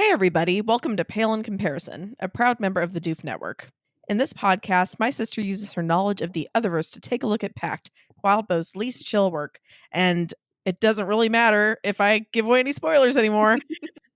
Hey everybody, welcome to Pale in Comparison, a proud member of the Doof Network. In this podcast, my sister uses her knowledge of the Otherverse to take a look at Pact, Wildbow's least chill work, and it doesn't really matter if I give away any spoilers anymore.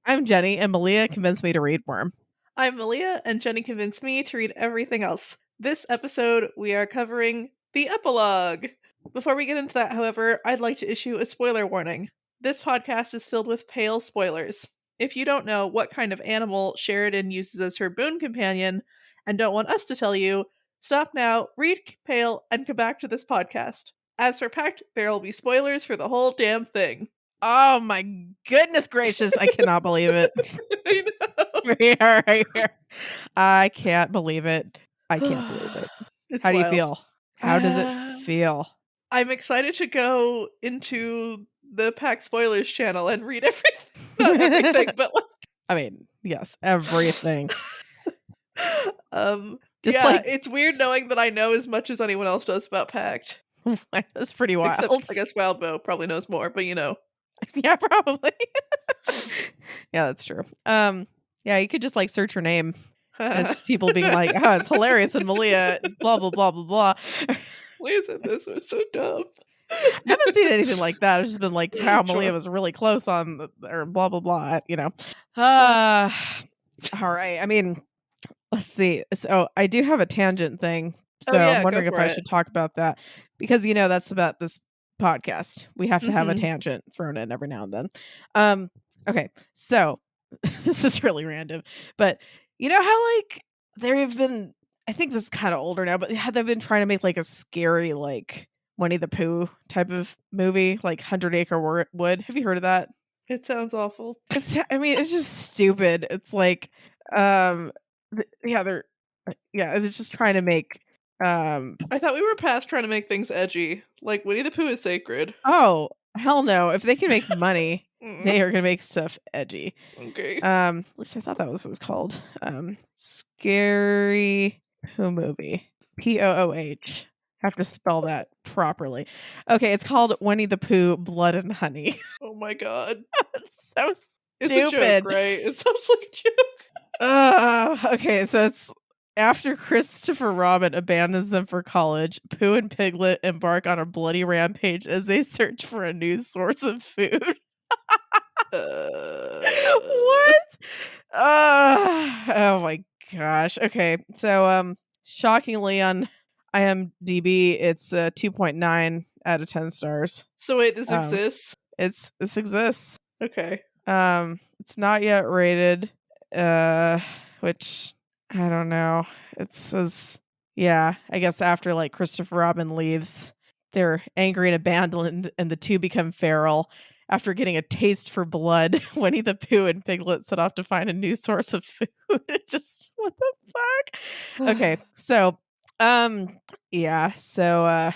I'm Jenny, and Malia convinced me to read Worm. I'm Malia, and Jenny convinced me to read everything else. This episode, we are covering the Epilogue. Before we get into that, however, I'd like to issue a spoiler warning. This podcast is filled with pale spoilers. If you don't know what kind of animal Sheridan uses as her boon companion, and don't want us to tell you, stop now, read Pale, and come back to this podcast. As for Pact, there will be spoilers for the whole damn thing. Oh my goodness gracious, I cannot believe it. I know. We are right here. I can't believe it. I can't believe it. It's How do you wild. feel? How does it feel? I'm excited to go into the Pact spoilers channel and read everything. Not everything, but like, I mean, yes, everything. Just yeah, like it's weird knowing that I know as much as anyone else does about Pact. that's pretty wild. Except, I guess Wildbow probably knows more, but you know. Yeah, probably. Yeah, that's true. Yeah, you could just like search her name as people being like, "Oh, it's hilarious," and Malia, blah blah blah blah blah. Listen, this was so dumb. I haven't seen anything like that. It's just been like, "Wow, Malia Sure. was really close on," or blah blah blah. You know. All right. I mean, let's see. So I do have a tangent thing. So Oh, yeah, I'm wondering go if for I it. should talk about that because that's about this podcast. We have to have a tangent thrown in every now and then. Okay. So this is really random, but you know how like there have been, I think this is kind of older now, but they've been trying to make like a scary like Winnie the Pooh type of movie, like 100 Acre Wood. Have you heard of that? It sounds awful. I mean, it's just stupid. It's like, um, it's just trying to make, I thought we were past trying to make things edgy. Like, Winnie the Pooh is sacred. oh, hell no. If they can make money, Mm, they are gonna make stuff edgy. okay. At least I thought that was what it was called. Scary Pooh movie. Pooh. Have to spell that properly. Okay, it's called Winnie the Pooh Blood and Honey. Oh my god. It's so It's a stupid. joke, right? It sounds like a joke. Okay, so it's after Christopher Robin abandons them for college, Pooh and Piglet embark on a bloody rampage as they search for a new source of food. What? Oh my gosh. Okay, so shockingly on IMDb, it's 2.9 out of 10 stars. So wait, this exists? This exists. Okay. It's not yet rated, which I don't know. It says, yeah, I guess after like Christopher Robin leaves, they're angry and abandoned, and the two become feral. After getting a taste for blood, Winnie the Pooh and Piglet set off to find a new source of food. Just what the fuck? Okay, so yeah, so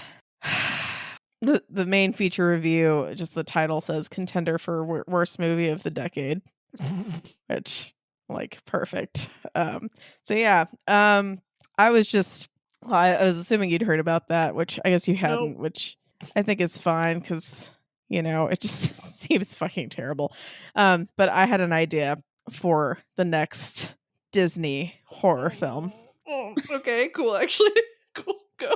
the main feature review, just the title says contender for worst movie of the decade, which like perfect. So yeah, I was assuming you'd heard about that, which I guess you hadn't, Nope. which I think is fine because it just seems fucking terrible. But I had an idea for the next Disney horror film. Oh, okay, cool, actually. Cool, go.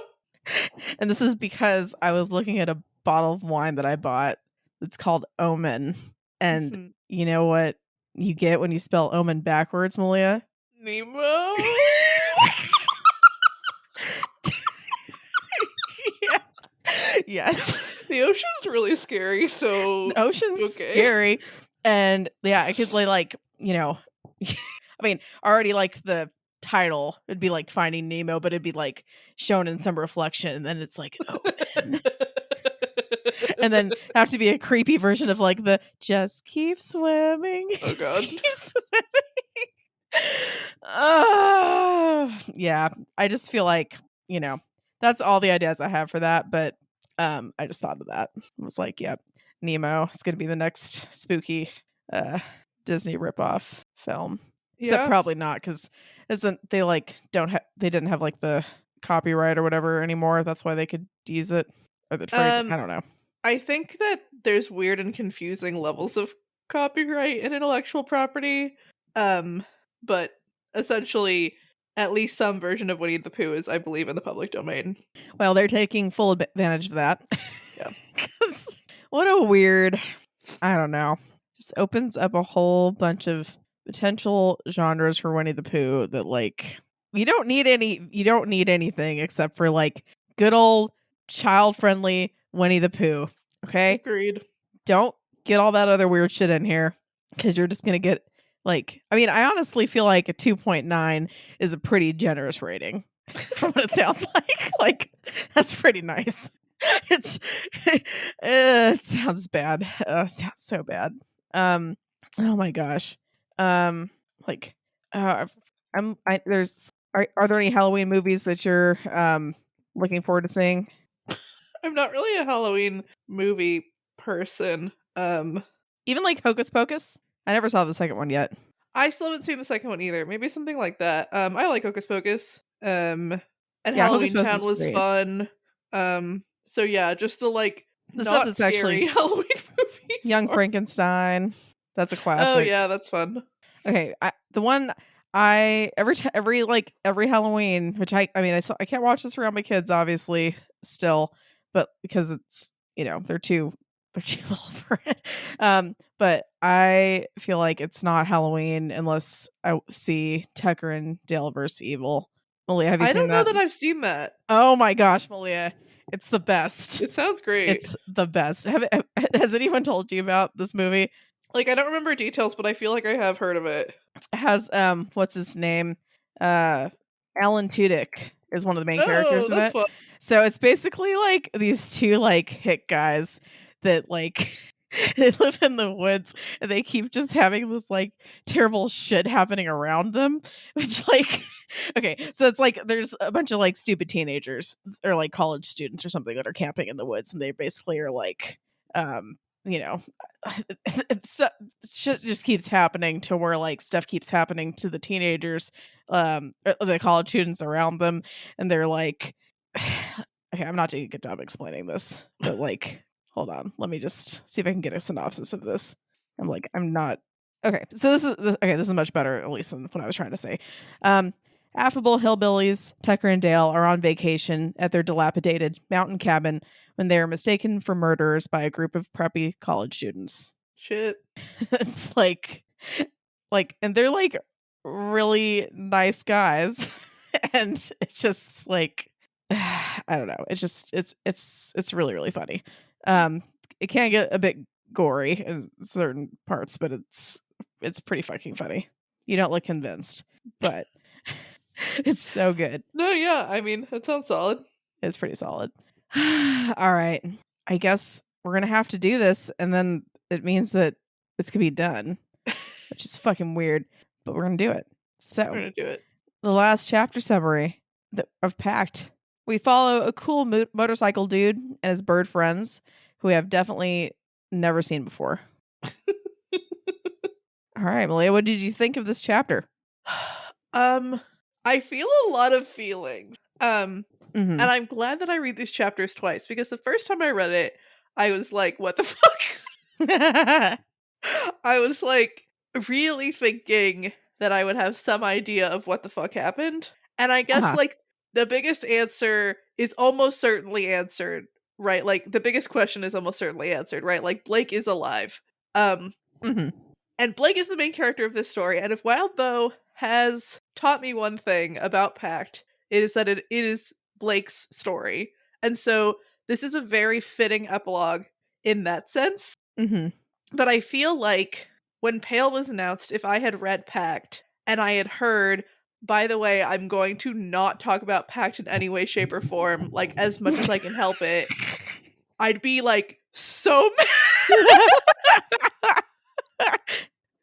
And this is because I was looking at a bottle of wine that I bought. It's called Omen. And you know what you get when you spell Omen backwards, Malia? Nemo? Yeah. Yes. The ocean's really scary, so... The ocean's okay. scary. And yeah, I could like, I mean, already like the title would be like Finding Nemo, but it'd be like shown in some reflection, and then it's like Omen. And then have to be a creepy version of like the just keep swimming. Oh god. Keep swimming. Yeah. I just feel like, that's all the ideas I have for that, but I just thought of that. I was like, yep, Nemo is gonna be the next spooky Disney ripoff film. Except probably not, because they didn't have like the copyright or whatever anymore. That's why they could use it. Or the trade. I don't know. I think that there's weird and confusing levels of copyright and intellectual property. But essentially, at least some version of Winnie the Pooh is, I believe, in the public domain. Well, they're taking full advantage of that. Yeah. 'Cause what a weird, I don't know. Just opens up a whole bunch of potential genres for Winnie the Pooh that like you don't need anything except for like good old child-friendly Winnie the Pooh. Okay? Agreed. Don't get all that other weird shit in here because you're just gonna get like I honestly feel like a 2.9 is a pretty generous rating from what it sounds like. Like that's pretty nice. It's it sounds bad. It sounds so bad. Oh my gosh. Like there's are there any Halloween movies that you're looking forward to seeing? I'm not really a Halloween movie person. Even like Hocus Pocus? I never saw the second one yet. I still haven't seen the second one either. Maybe something like that. I like Hocus Pocus. And Yeah, Hocus Halloween Pocus Town is was great. fun. So yeah, just the like The stuff not that's scary actually Halloween movies. Young Frankenstein. That's a Oh classic. yeah, that's fun. Okay, the one I every Halloween, which I can't watch this around my kids obviously still, but because it's they're too little for it. But I feel like it's not Halloween unless I see Tucker and Dale vs. Evil. Malia, have you I seen don't know that? that I've seen that. Oh my gosh, Malia, it's the best. It sounds great. It's the best. Has anyone told you about this movie? Like I don't remember details, but I feel like I have heard of it. It has what's his name? Alan Tudyk is one of the main Oh, characters in that's it. fun. So it's basically like these two like hit guys that like they live in the woods and they keep just having this like terrible shit happening around them. Which like okay, so it's like there's a bunch of like stupid teenagers or like college students or something that are camping in the woods and they basically are like you know so, shit just keeps happening to where like stuff keeps happening to the teenagers or the college students around them and they're like okay, I'm not doing a good job explaining this but like hold on, let me just see if I can get a synopsis of this. I'm not okay, so this is much better at least than what I was trying to say. Affable hillbillies Tucker and Dale are on vacation at their dilapidated mountain cabin when they are mistaken for murderers by a group of preppy college students. Shit. It's and they're like really nice guys and it's just like I don't know, it's really really funny. It can get a bit gory in certain parts but it's pretty fucking funny. You don't look convinced but it's so good. No, yeah, I mean, that sounds solid. It's pretty solid. All right. I guess we're going to have to do this and then it means that it's going to be done, which is fucking weird, but we're going to do it. We're So, gonna do it. the last chapter summary of Pact. We follow a cool motorcycle dude and his bird friends who we have definitely never seen before. All right, Malia, what did you think of this chapter? I feel a lot of feelings. And Mhm. I'm glad that I read these chapters twice because the first time I read it, I was like, what the fuck? I was like really thinking that I would have some idea of what the fuck happened. And I guess Uh-huh. like the biggest answer is almost certainly answered, right? Like the biggest question is almost certainly answered, right? Like Blake is alive. Mhm. And Blake is the main character of this story. And if Wild Bow has taught me one thing about Pact, it is that it is Blake's story. And so this is a very fitting epilogue in that sense. Mhm. But I feel like when Pale was announced, if I had read Pact and I had heard, by the way, I'm going to not talk about Pact in any way, shape, or form, like as much as I can help it, I'd be like so mad.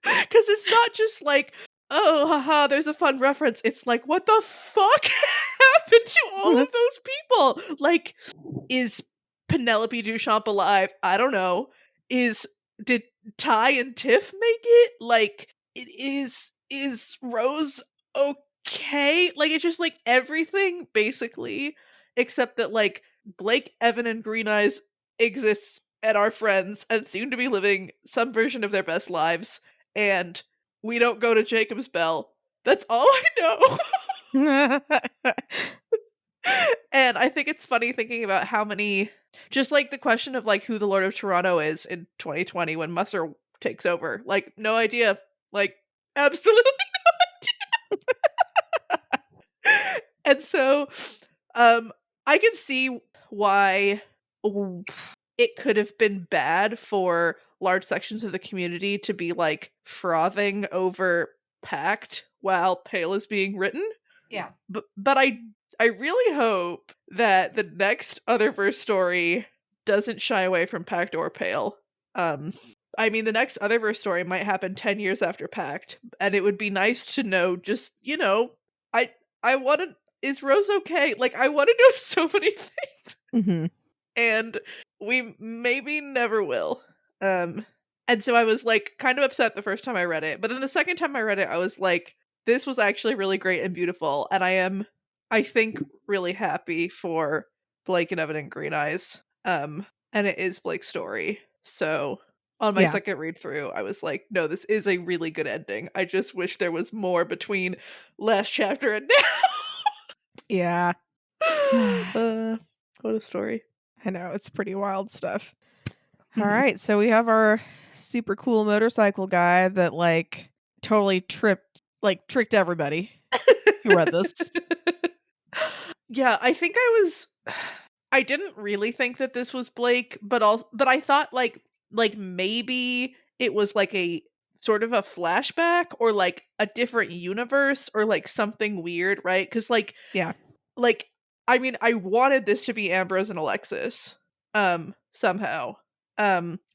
Because it's not just like, oh, haha, there's a fun reference. It's like, what the fuck happened to all of those people? Like, is Penelope Duchamp alive? I don't know. Did Ty and Tiff make it? Like, is Rose okay? Like, it's just like everything basically, except that like Blake, Evan, and Green Eyes exists and are friends and seem to be living some version of their best lives. And we don't go to Jacob's Bell. That's all I know. And I think it's funny thinking about how many, just like the question of like who the Lord of Toronto is in 2020 when Musser takes over. Like, no idea. Like, absolutely. And so, I can see why it could have been bad for large sections of the community to be like frothing over Pact while Pale is being written. Yeah. But I really hope that the next Otherverse story doesn't shy away from Pact or Pale. I mean, the next Otherverse story might happen 10 years after Pact, and it would be nice to know just, I I want to, is Rose okay? Like, I want to know so many things, Mm-hmm. and we maybe never will. And so I was like kind of upset the first time I read it, but then the second time I read it, I was like, this was actually really great and beautiful, and I think, really happy for Blake and Evan and Green Eyes. And it is Blake's story. So on my Yeah. second read through, I was like, no, this is a really good ending. I just wish there was more between last chapter and Yeah. now. What a story. I know, it's pretty wild stuff. All Mhm. right, so we have our super cool motorcycle guy that like totally tricked everybody who read this. Yeah, I think I didn't really think that this was Blake, but I thought like maybe it was like a sort of a flashback or like a different universe or like something weird, right? Cuz Yeah. like I mean, I wanted this to be Ambrose and Alexis somehow.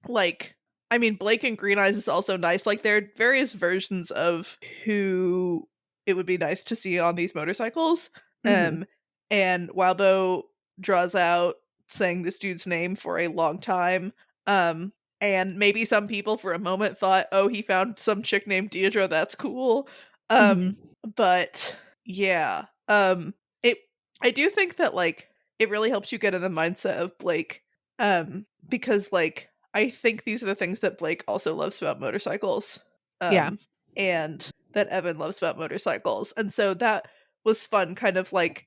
Like I mean, Blake and Green Eyes is also nice. Like there are various versions of who it would be nice to see on these motorcycles. Mm-hmm. And Waldo draws out saying this dude's name for a long time. Um, and maybe some people for a moment thought, oh, he found some chick named Deirdre, that's cool. Mm-hmm. But yeah. It I do think that like it really helps you get in the mindset of Blake. Because like I think these are the things that Blake also loves about motorcycles. Yeah. And that Evan loves about motorcycles. And so that was fun, kind of like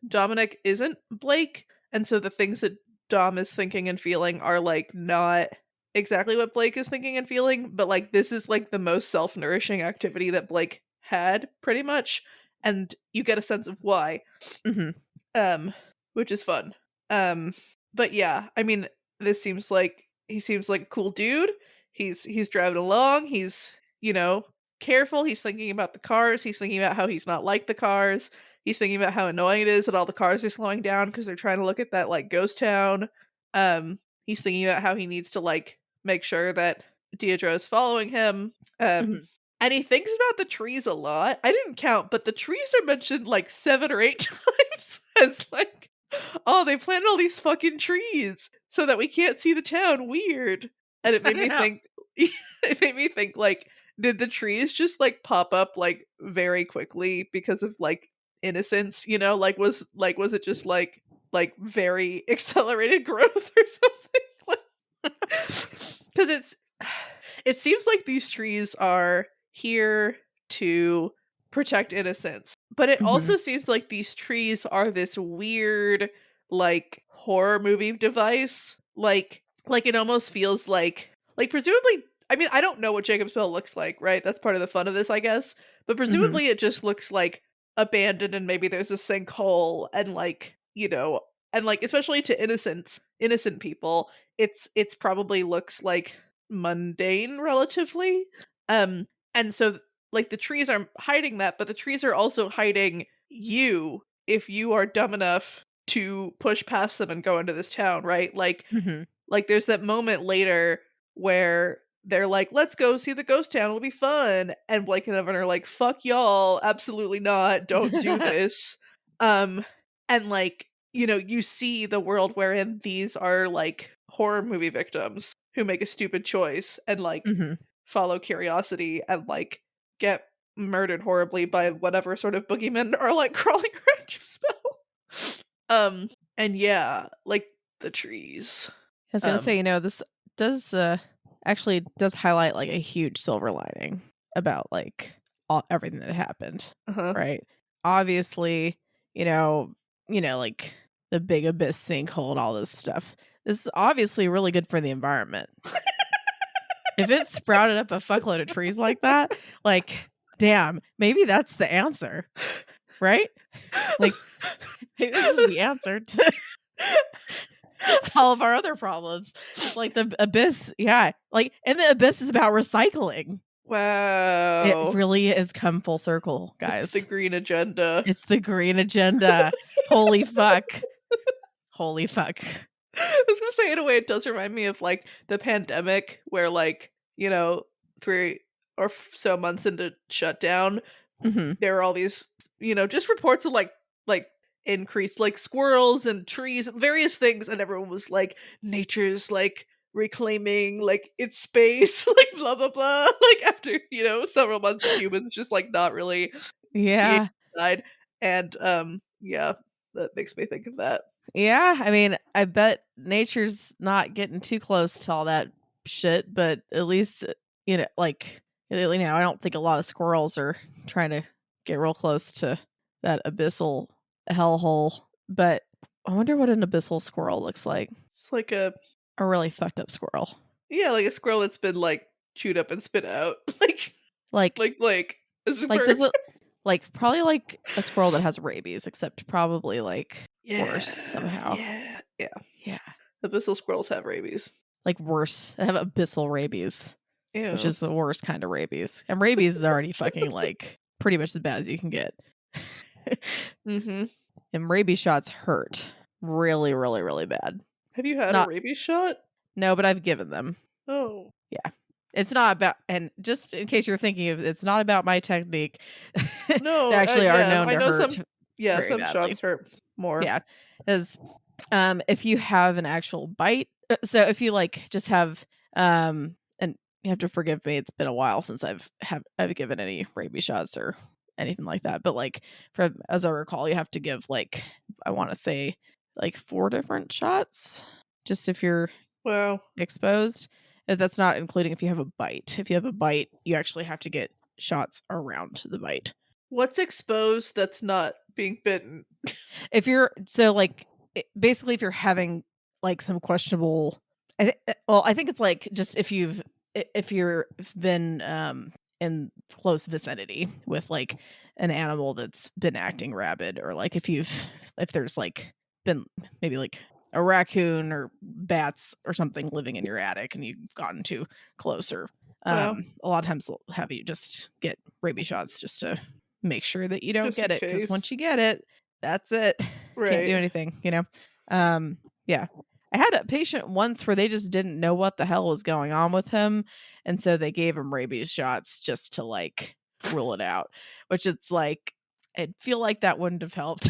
Dominic isn't Blake, and so the things that Dom is thinking and feeling are like not exactly what Blake is thinking and feeling, but like this is like the most self-nourishing activity that Blake had pretty much, and you get a sense of why. Mm-hmm. Um, which is fun. Um, but yeah, I mean, this seems like he seems like a cool dude. He's driving along. He's, careful. He's thinking about the cars. He's thinking about how he's not like the cars. He's thinking about how annoying it is that all the cars are slowing down because they're trying to look at that like ghost town. He's thinking about how he needs to like make sure that Deirdre is following him. Mm-hmm. And he thinks about the trees a lot. I didn't count, but the trees are mentioned like 7 or 8 times as like, oh, they planted all these fucking trees so that we can't see the town. Weird. And it I made don't me know. think it made me think like, did the trees just like pop up like very quickly because of like innocence, was it just like very accelerated growth or something? Because it seems like these trees are here to protect innocence, but it Mm-hmm. also seems like these trees are this weird like horror movie device. Like it almost feels like presumably, I mean, I don't know what Jacob's Bell looks like, right? That's part of the fun of this, I guess. But Mm-hmm. presumably it just looks like abandoned, and maybe there's a sinkhole, and like, and like especially to innocent people, it's probably looks like mundane relatively. Um and so like the trees are hiding that, but the trees are also hiding you if you are dumb enough to push past them and go into this town, right? Mm-hmm. Like there's that moment later where they're like, "Let's go see the ghost town. It'll be fun." And Blake and Evan are like, "Fuck y'all, absolutely not. Don't do this." Um and like, you see the world wherein these are like horror movie victims who make a stupid choice and like Mm-hmm. follow curiosity and like get murdered horribly by whatever sort of boogeymen are like crawling around your spell. And yeah, like the trees. I was gonna Um say, this does actually does highlight like a huge silver lining. about like everything that happened, Uh-huh. right? Obviously, you know, like the big abyss sinkhole and all this stuff. This is obviously really good for the environment. If it sprouted up a fuckload of trees like that, like, damn, maybe that's the answer, right? Like, maybe this is the answer to all of our other problems. It's like the abyss, yeah. Like, and the abyss is about recycling. It Wow. really has come full circle, It's the guys. green agenda. It's the green agenda. Holy fuck. Holy fuck. I was gonna say, in a way, it does remind me of like the pandemic, where like 3 or so months into shutdown, Mhm. there are all these just reports of like increased like squirrels and trees, various things, and everyone was like, nature's like reclaiming like its space, like blah blah blah. Like after several months of humans just like not really being Yeah. inside, and yeah, that makes me think of that. Yeah, I mean, I bet nature's not getting too close to all that shit, but at least, like, I don't think a lot of squirrels are trying to get real close to that abyssal hellhole. But I wonder what an abyssal squirrel looks like. It's like A really fucked up squirrel. like a squirrel that's been like chewed up and spit out, like Like, like a like super. does it like probably like a squirrel that has rabies, except probably like worse Yeah, somehow. yeah, yeah. Yeah, Abyssal squirrels have rabies. like worse. They have abyssal rabies, which Ew. is the worst kind of rabies. And rabies is already fucking like pretty much as bad as you can get. Mm-hmm. And rabies shots hurt really, really, really bad. Have you had a Not rabies shot? no, but I've given them. Oh. Yeah. It's not about, and just in case you're thinking of, it's not about my technique. They No, actually are yeah, known I to know hurt some. Yeah, very some badly. shots hurt more. Yeah. As if you have an actual bite, so if you like just have and you have to forgive me, it's been a while since I've given any rabies shots or anything like that, but like from as I recall, you have to give like I want to say like 4 different shots just if you're Wow. exposed. If that's not including if you have a bite. If you have a bite, you actually have to get shots around the bite. What's exposed that's not being bitten? If you're so like basically if you're having like some questionable I think it's like just if you've been in close vicinity with like an animal that's been acting rabid, or like if there's like been maybe like a raccoon or bats or something living in your attic and you've gotten too close, or Wow. a lot of times they'll have you just get rabies shots just to make sure that you don't Just in get it, because once case. you get it, that's it. Can't do Right. anything. Yeah. I had a patient once where they just didn't know what the hell was going on with him, and so they gave him rabies shots just to like rule it out, which it's like I'd feel like that wouldn't have helped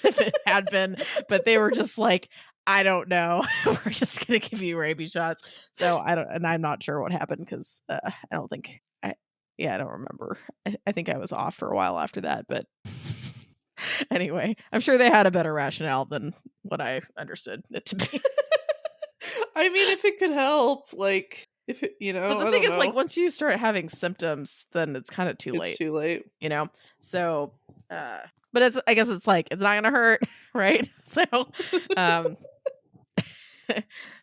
if it had been, but they were just like, I don't know. We're just gonna give you rabies shots. So I'm not sure what happened because I don't think I don't remember. I think I was off for a while after that, but anyway, I'm sure they had a better rationale than what I understood it to be. I mean, if it could help, like if it, But the I thing don't is, like, know. once you start having symptoms, then it's kind of too It's late, too late. you know? So, but I guess it's like, it's not going to hurt, right? So, um,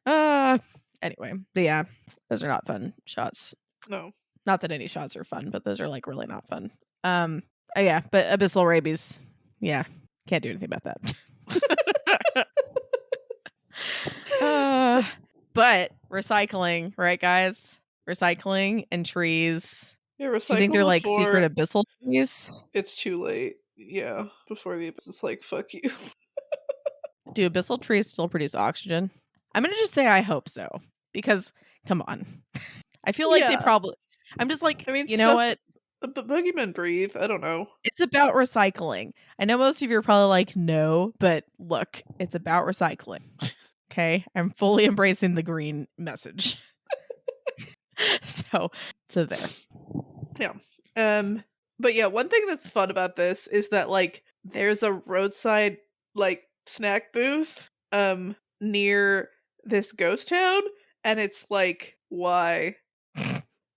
uh, anyway, but yeah, those are not fun shots. No. Not that any shots are fun, but those are like really not fun. Yeah, but abyssal rabies, yeah, can't do anything about that. But recycling, right, guys? Recycling and trees. Yeah, Do you think they're recycle like before secret abyssal trees? it's too late. Yeah, before the abyss is like, fuck you. Do abyssal trees still produce oxygen? I'm gonna just say I hope so. Because come on. I feel like they Yeah. probably I'm just like, I mean, you know stuff. what? Boogeymen breathe. I don't know. It's about recycling. I know most of you are probably like, no, but look, it's about recycling. Okay. I'm fully embracing the green message. so there. Yeah. But yeah, one thing that's fun about this is that like there's a roadside like snack booth near this ghost town, and it's like, why?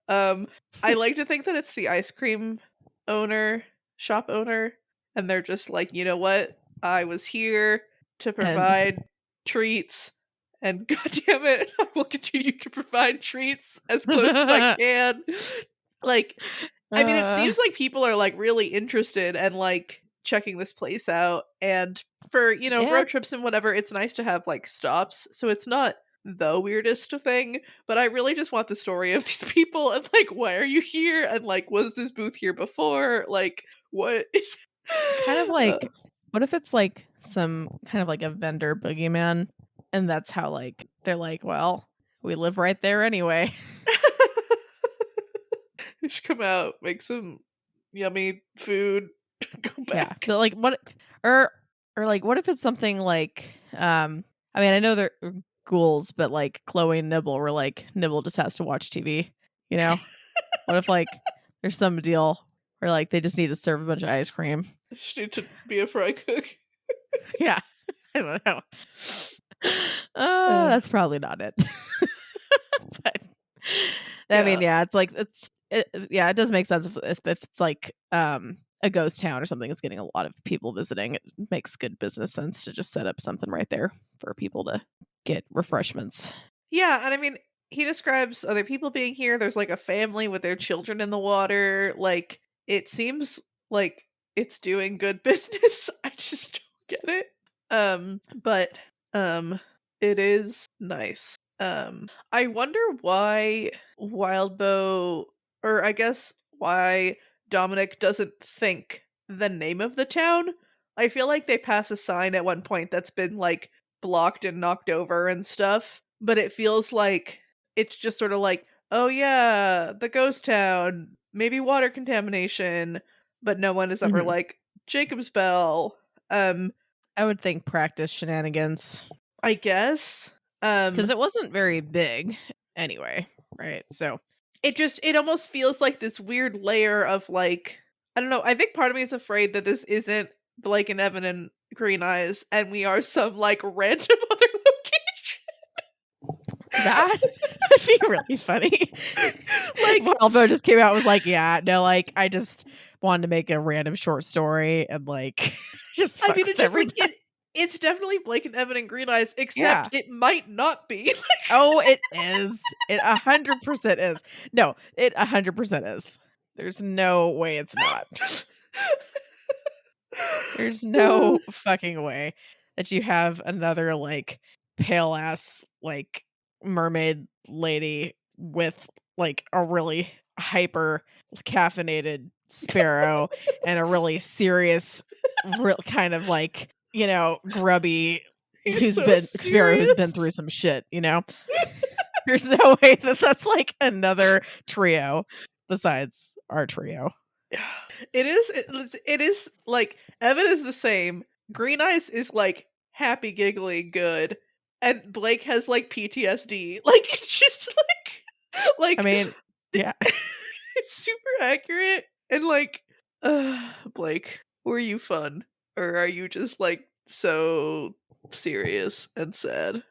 I like to think that it's the ice cream shop owner, and they're just like, you know what? I was here to And provide treats, and god damn it, I will continue to provide treats as close as I can. Like, I mean, it seems like people are like really interested and like checking this place out. And for, yeah, road trips and whatever, it's nice to have like stops. So it's not the weirdest thing, but I really just want the story of these people and like, why are you here? And like, was this booth here before? Like, what is kind of uh, like, what if it's like some kind of like a vendor boogeyman, and that's how like they're like, well, we live right there anyway. we should come out, make some yummy food, go Yeah, back. but like what, or or like what if it's something like, I mean, I know they're ghouls, but like Chloe and Nibble were like, Nibble just has to watch TV, you know? What if like there's some deal where like they just need to serve a bunch of ice cream? I just need to be a fry cook. Yeah, I don't know. Uh, That's probably not it. But I mean, yeah. yeah, it's like yeah, it does make sense if it's like a ghost town or something that's getting a lot of people visiting. It makes good business sense to just set up something right there for people to get refreshments. Yeah, and I mean, he describes other people being here. There's like a family with their children in the water. Like, it seems like it's doing good business. I just don't get it. But um it is nice. I wonder why Wildbow, or I guess why Dominic doesn't think the name of the town. I feel like they pass a sign at one point that's been like blocked and knocked over and stuff, but it feels like it's just sort of like, oh yeah, the ghost town, maybe water contamination, but no one is ever Mhm. like Jacob's Bell. Um, I would think practice shenanigans I guess. because it wasn't very big anyway, right? So It almost feels like this weird layer of like, I don't know. I think part of me is afraid that this isn't Blake and Evan and Green Eyes, and we are some like random other location. that would be really funny. Like, Valvo just came out and was like, yeah, no, like I just wanted to make a random short story and like just I fuck mean, with it's just like everybody. it's definitely Blake and Evan and Green Eyes, except Yeah. it might not be. Oh, it is. It 100% is. No, it 100% is. There's no way it's not. There's no fucking way that you have another like pale ass like mermaid lady with like a really hyper caffeinated sparrow and a really serious real kind of like, grubby He's who's so been sparrow who's been serious. through some shit, you know? There's no way that that's like another trio besides our trio. It is like Evan is the same. Green Eyes is like happy giggling good, and Blake has like PTSD. Like it's just I like mean, yeah. it's super accurate and like Blake, were you fun or are you just like so serious and sad?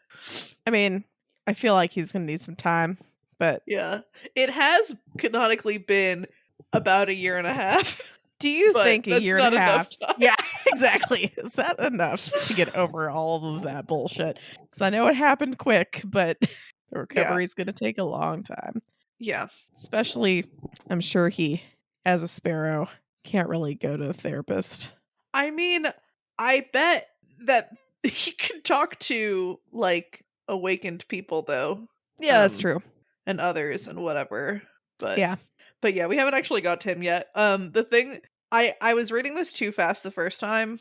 I mean, I feel like he's gonna need some time, but Yeah. It has canonically been about a year and a half, do you but think a that's year and a not enough half? time. Yeah, exactly. Is that enough to get over all of that bullshit? Because I know it happened quick, but the Yeah. recovery's gonna take a long time. Yeah. Especially, I'm sure he, as a sparrow, can't really go to a therapist. I mean, I bet that he can talk to like awakened people though. Yeah, that's Um true. and others and whatever. But Yeah. but yeah, we haven't actually got to him yet. The thing I was reading this too fast the first time.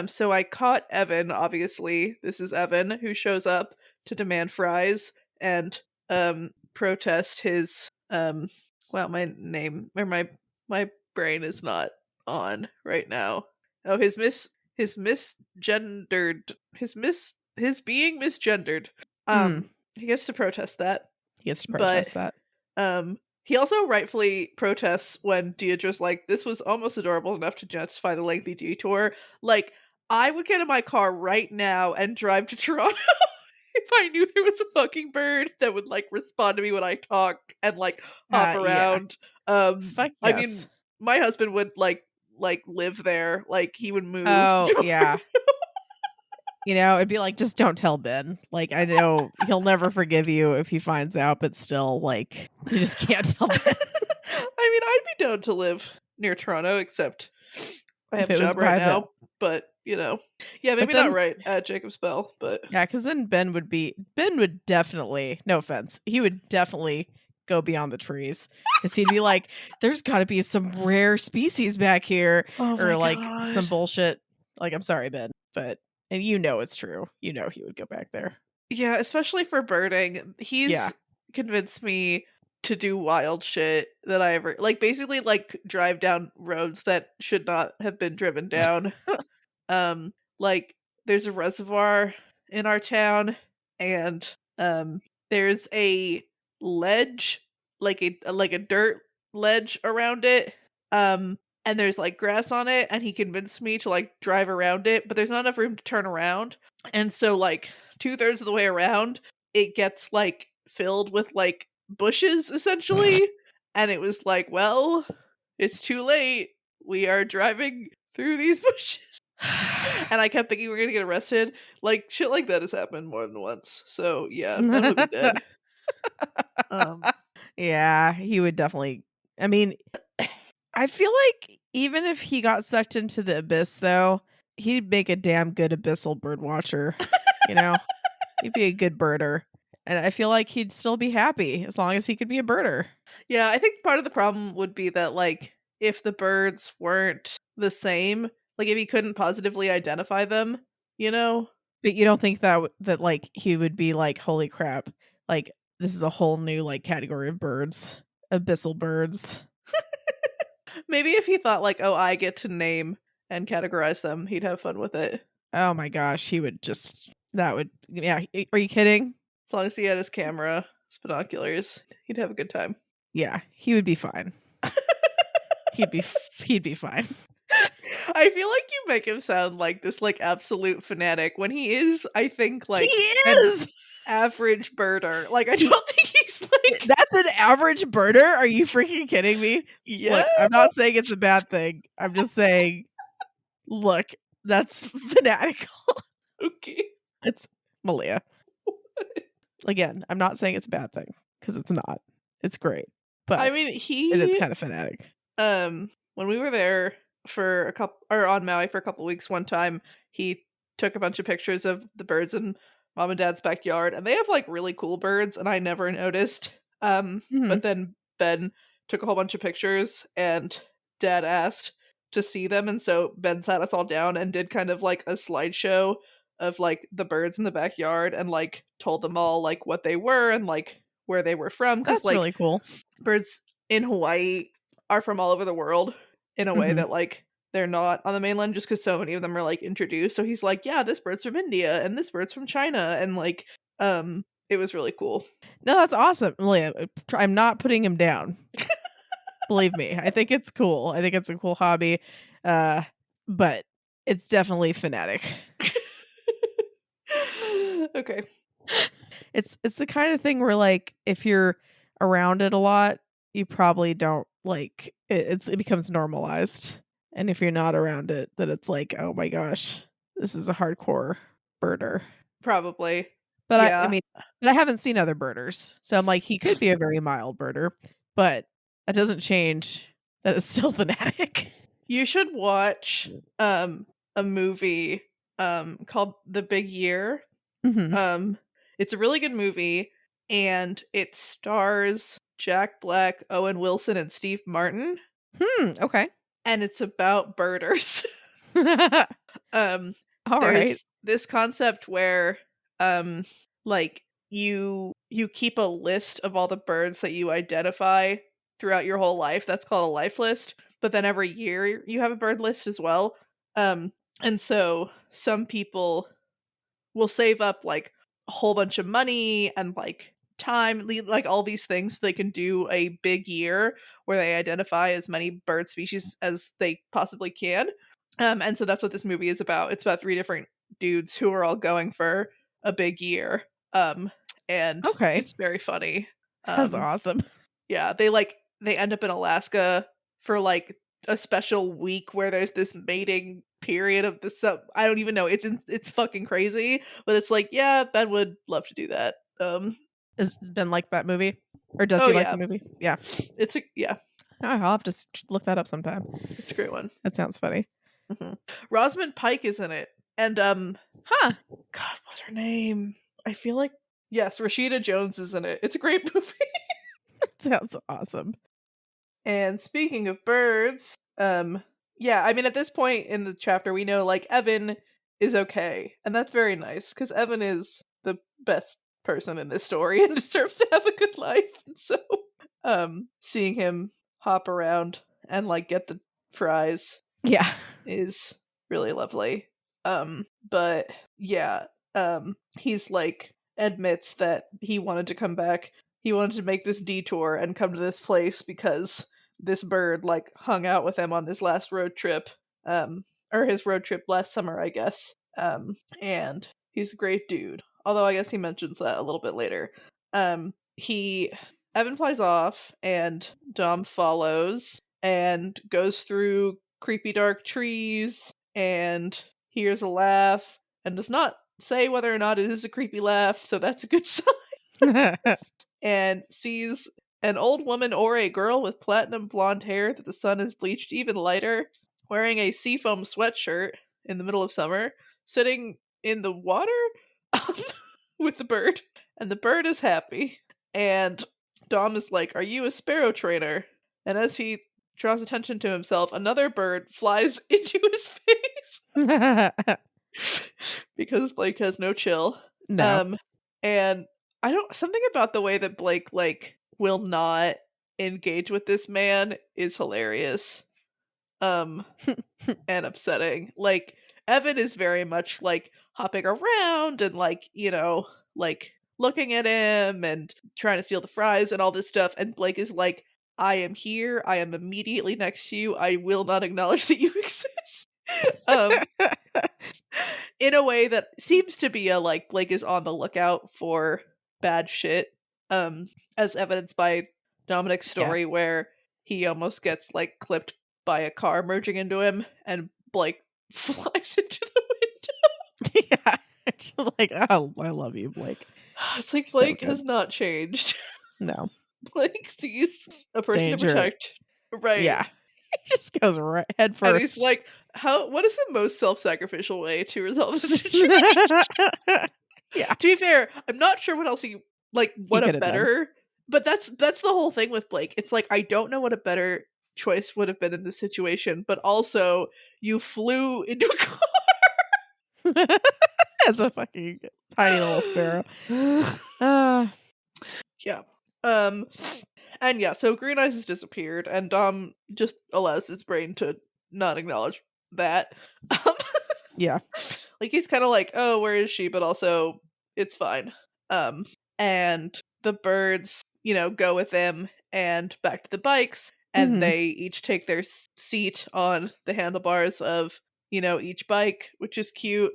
So I caught Evan, obviously. This is Evan who shows up to demand fries and protest his wow, my name or my brain is not on right now. Oh, his misgendered his being misgendered. Mm, He gets to protest that. he gets to But protest that. he also rightfully protests when Deidre's like, "This was almost adorable enough to justify the lengthy detour." Like, I would get in my car right now and drive to Toronto if I knew there was a fucking bird that would like respond to me when I talk and like hop Yeah. around. Fuck I yes. mean, my husband would like live there. Like he would move. Oh, yeah. It'd be like, just don't tell Ben. Like, I know he'll never forgive you if he finds out, but still, like, you just can't tell Ben I mean, I'd be down to live near Toronto, except I if have a it was job right by Ben. now. But yeah, But maybe not then, right at Jacob's Bell, but yeah, because then Ben would definitely, no offense, he would definitely go beyond the trees. Because he'd be like, there's got to be some rare species back here, oh or my like some god. bullshit. Like, I'm sorry, Ben, but, and it's true. He would go back there. Yeah, especially for birding. Yeah. He's convinced me to do wild shit that I ever like basically like drive down roads that should not have been driven down. Like there's a reservoir in our town and there's a ledge, like a dirt ledge around it. And there's like grass on it and he convinced me to like drive around it, but there's not enough room to turn around. And so like 2/3 of the way around, it gets like filled with like bushes essentially. And it was like, well, it's too late. We are driving through these bushes. And I kept thinking we're gonna get arrested. Like shit like that has happened more than once. So yeah, Ben would be dead. Um Yeah, he would definitely. I mean, I feel like even if he got sucked into the abyss, though, he'd make a damn good abyssal bird watcher. You know, he'd be a good birder, and I feel like he'd still be happy as long as he could be a birder. yeah, I think part of the problem would be that like if the birds weren't the same, like if he couldn't positively identify them, you know? But you don't think that that like he would be like, holy crap, like this is a whole new like category of birds, abyssal birds. Maybe if he thought like, oh, I get to name and categorize them, he'd have fun with it. Oh my gosh, he would just that would yeah. Are you kidding? As long as he had his camera, his binoculars, he'd have a good time. Yeah, he would be fine. He'd be fine. I feel like you make him sound like this like absolute fanatic when he is, I think, He like an is. average birder. Like I don't think he's like That's an average birder? Are you freaking kidding me? yeah. Look, I'm not saying it's a bad thing. I'm just saying, look, that's fanatical. Okay. It's Malia. Again, I'm not saying it's a bad thing because it's not. It's great, I but mean, it is he kind of fanatic. when we were there for a couple or on Maui for a couple weeks one time, he took a bunch of pictures of the birds in mom and dad's backyard and they have like really cool birds and I never noticed. Mhm. But then Ben took a whole bunch of pictures and dad asked to see them and so Ben sat us all down and did kind of like a slideshow of like the birds in the backyard and like told them all like what they were and like where they were from because That's like really cool. birds in Hawaii are from all over the world in a way Mhm. that like they're not on the mainland just because so many of them are like introduced. So he's like, yeah, this bird's from India and this bird's from China and like it was really cool. No, that's awesome, Malia. I'm not putting him down. Believe me, I think it's cool. I think it's a cool hobby, uh, but it's definitely fanatic. Okay. It's the kind of thing where, like, if you're around it a lot, you probably don't like it becomes normalized, and if you're not around it, then it's like, "Oh my gosh, this is a hardcore birder." Probably. But I Yeah. mean, but I haven't seen other birders, so I'm like, he could be a very mild birder, but that doesn't change that it's still fanatic. You should watch a movie called The Big Year. Mhm. Um it's a really good movie and it stars Jack Black, Owen Wilson and Steve Martin Okay. and it's about birders. um Alright. there's this concept where um like you keep a list of all the birds that you identify throughout your whole life. That's called a life list. But then every year you have a bird list as well. And so some people will save up like a whole bunch of money and like time, like all these things so they can do a big year where they identify as many bird species as they possibly can. And so that's what this movie is about. It's about three different dudes who are all going for a big year. And Okay. it's very funny. That's awesome. Yeah, they end up in Alaska for like a special week where there's this mating period of the sub. I don't even know. It's fucking crazy, but it's like, yeah, Ben would love to do that. Has Ben like that movie? Or does Oh he like yeah, the movie? Yeah. yeah, Oh, I'll have to look that up sometime. it's a great one. That sounds funny. Rosamund Pike is in it, and Huh. God, what's her name? I feel like yes, Rashida Jones is in it. It's a great movie. That sounds awesome. And speaking of birds, yeah, I mean at this point in the chapter we know like Evan is okay, and that's very nice because Evan is the best person in this story and deserves to have a good life. And so, seeing him hop around and like get the fries Yeah. is really lovely. But yeah, he's like admits that he wanted to come back. He wanted to make this detour and come to this place because this bird like hung out with him on his last road trip. Or his road trip last summer, I guess. And he's a great dude. Although I guess he mentions that a little bit later. He Evan flies off and Dom follows and goes through creepy dark trees and hears a laugh and does not say whether or not it is a creepy laugh, so that's a good sign. And sees an old woman or a girl with platinum blonde hair that the sun has bleached even lighter, wearing a seafoam sweatshirt in the middle of summer, sitting in the water with the bird. And the bird is happy. And Dom is like, "Are you a sparrow trainer?" And as he draws attention to himself, another bird flies into his face because Blake has no chill. No. And I don't something about the way that Blake like will not engage with this man is hilarious. And upsetting. Like Evan is very much like hopping around and like, like looking at him and trying to steal the fries and all this stuff, and Blake is like, "I am here. I am immediately next to you. I will not acknowledge that you exist." um in a way that seems to be a like Blake is on the lookout for bad shit. As evidenced by Dominic's Yeah. story where he almost gets like clipped by a car merging into him and Blake flies into the window. Yeah. It's just like, oh, I love you, Blake. It's like So Blake good. has not changed. No. Blake sees a person Danger. to protect. Right. Yeah. He just goes right head And he's first. like, what is the most self-sacrificial way to resolve the situation? Yeah. To be fair, I'm not sure what else what a could have done. better, but that's the whole thing with Blake. It's like I don't know what a better choice would have been in this situation, but also you flew into a car. As a fucking tiny little sparrow. Yeah. And yeah, so Green Eyes has disappeared, and Dom just allows his brain to not acknowledge that. Yeah. Like he's kind of like, "Oh, where is she?" But also, it's fine. And the birds, go with them and back to the bikes, and they each take their seat on the handlebars of, each bike, which is cute.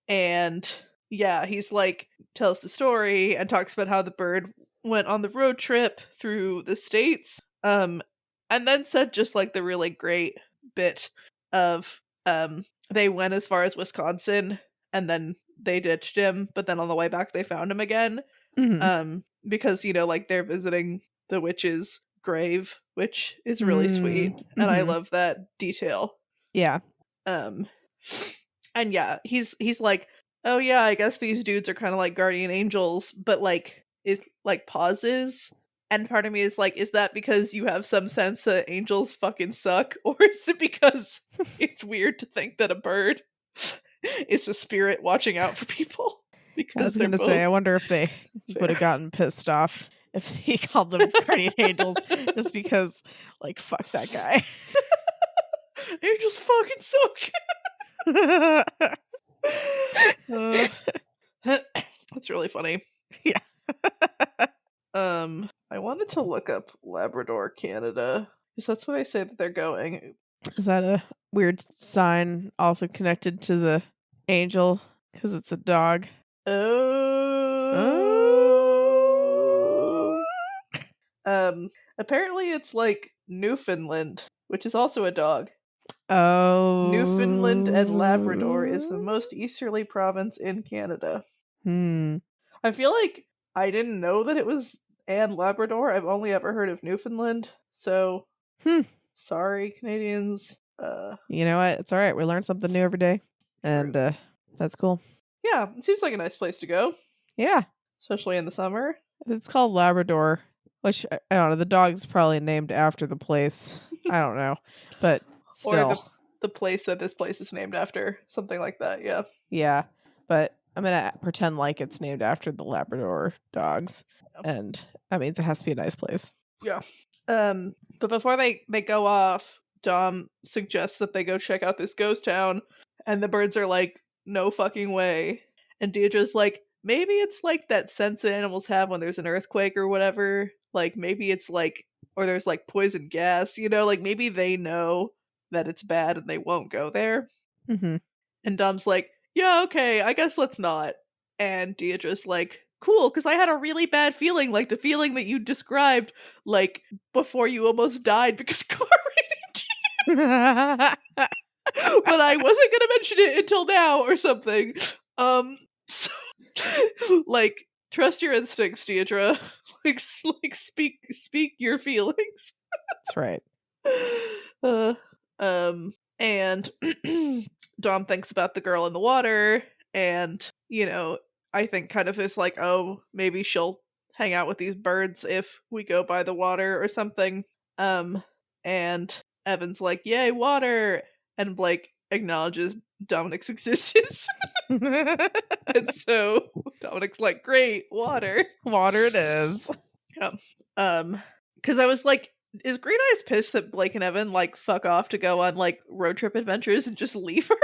And yeah, he's like tells the story and talks about how the bird went on the road trip through the states. And then said just like the really great bit of they went as far as Wisconsin and then they ditched him, but then on the way back they found him again. Because like they're visiting the witch's grave, which is really sweet, and I love that detail. Yeah. And yeah, he's like, "Oh yeah, I guess these dudes are kind of like guardian angels," but like is like pauses, and part of me is like, is that because you have some sense that angels fucking suck, or is it because it's weird to think that a bird is a spirit watching out for people? Because I was going to say, I wonder if they would have gotten pissed off if he called them guardian angels, just because, like, fuck that guy. Angels fucking suck. That's really funny. Yeah. I wanted to look up Labrador, Canada, because that's where they say that they're going. Is that a weird sign also connected to the angel? Because it's a dog. Oh. Apparently it's like Newfoundland, which is also a dog. Newfoundland and Labrador is the Oh. most easterly province in Canada. Hmm. I feel like I didn't know that it was and Labrador. I've only ever heard of Newfoundland, so Hmm. sorry, Canadians. You know what? It's all right. We learn something new every day, and that's cool. Yeah, it seems like a nice place to go, Yeah, especially in the summer. it's called Labrador, which I don't know. The dog's probably named after the place. I don't know, but Or still, the place that this place is named after, something like that. Yeah. yeah. But I'm gonna pretend like it's named after the Labrador dogs, and that means it has to be a nice place. Yeah. But before they go off, Dom suggests that they go check out this ghost town, and the birds are like, "No fucking way." And Deirdre's like, "Maybe it's like that sense that animals have when there's an earthquake or whatever. Like maybe it's like, or there's like poison gas, like maybe they know that it's bad and they won't go there." Mm-hmm. And Dom's like, "Yeah, okay, I guess let's not." And Deirdre's like, "Cool, because I had a really bad feeling, like the feeling that you described, like before you almost died because car Mm-hmm. but I wasn't gonna mention it until now or something. So like trust your instincts, Deirdre. Like speak your feelings. That's right. Uh, and Dom thinks about the girl in the water, and I think kind of is like, oh, maybe she'll hang out with these birds if we go by the water or something. And Evan's like, yay, water, and Blake acknowledges Dominic's existence. And so Dominic's like, great, water. Water it is. Yeah. Because I was like, is Green Eyes pissed that Blake and Evan like fuck off to go on like road trip adventures and just leave her?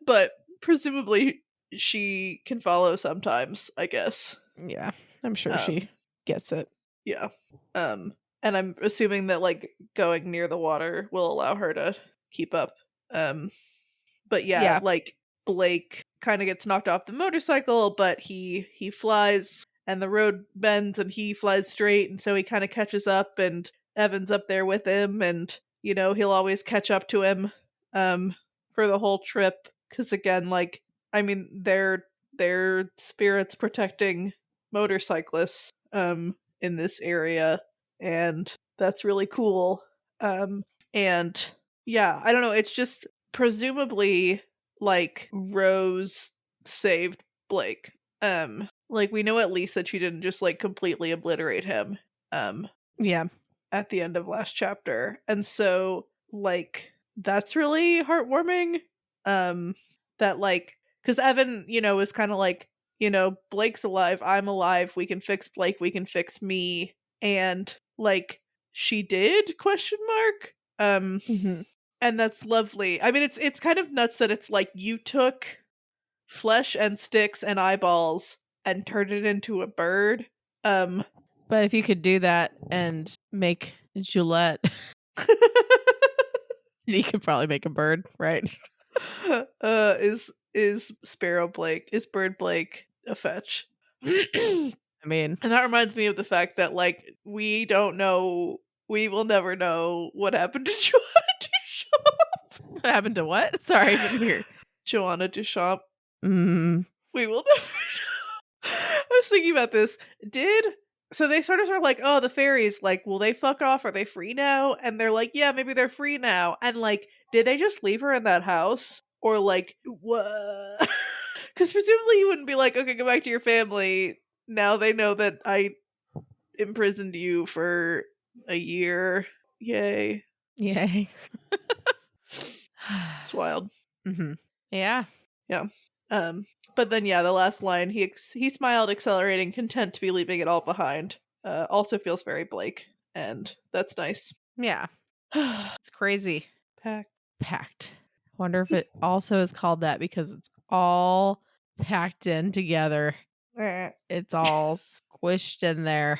But presumably she can follow sometimes, I guess. Yeah, I'm sure she gets it. Yeah. And I'm assuming that like going near the water will allow her to keep up. But yeah, Yeah. like Blake kind of gets knocked off the motorcycle, but he flies and the road bends and he flies straight, and so he kind of catches up, and Evan's up there with him, and he'll always catch up to him for the whole trip, cuz again, like, I mean, they're spirits protecting motorcyclists in this area, and that's really cool. And yeah, I don't know, it's just presumably like Rose saved Blake. Like we know at least that she didn't just like completely obliterate him Yeah. at the end of last chapter. And so like that's really heartwarming. That like, cuz Evan, is kind of like, Blake's alive, I'm alive, we can fix Blake, we can fix me. And like she did, question mark. Mm-hmm. And that's lovely. I mean, it's kind of nuts that it's like you took flesh and sticks and eyeballs and turned it into a bird. But if you could do that and make Gillette, you could probably make a bird, right? Is Sparrow Blake, is Bird Blake a fetch? I mean, And that reminds me of the fact that like we will never know what happened to Joanna Duchamp. what happened to what? Sorry, I didn't hear. Joanna Duchamp. Mm, We will never know. I was thinking about this. So they sort of are like, oh, the fairies, like, will they fuck off? Are they free now? And they're like, yeah, maybe they're free now. And like, did they just leave her in that house? Or like, what? Because presumably you wouldn't be like, okay, go back to your family. Now they know that I imprisoned you for a year. Yay. yay. It's wild. Mm-hmm. Yeah. Yeah. But then yeah, the last line, he smiled, accelerating, content to be leaving it all behind. Also feels very Blake, and that's nice. Yeah. It's crazy. Pact. Wonder if it also is called that because it's all packed in together. It's all squished in there.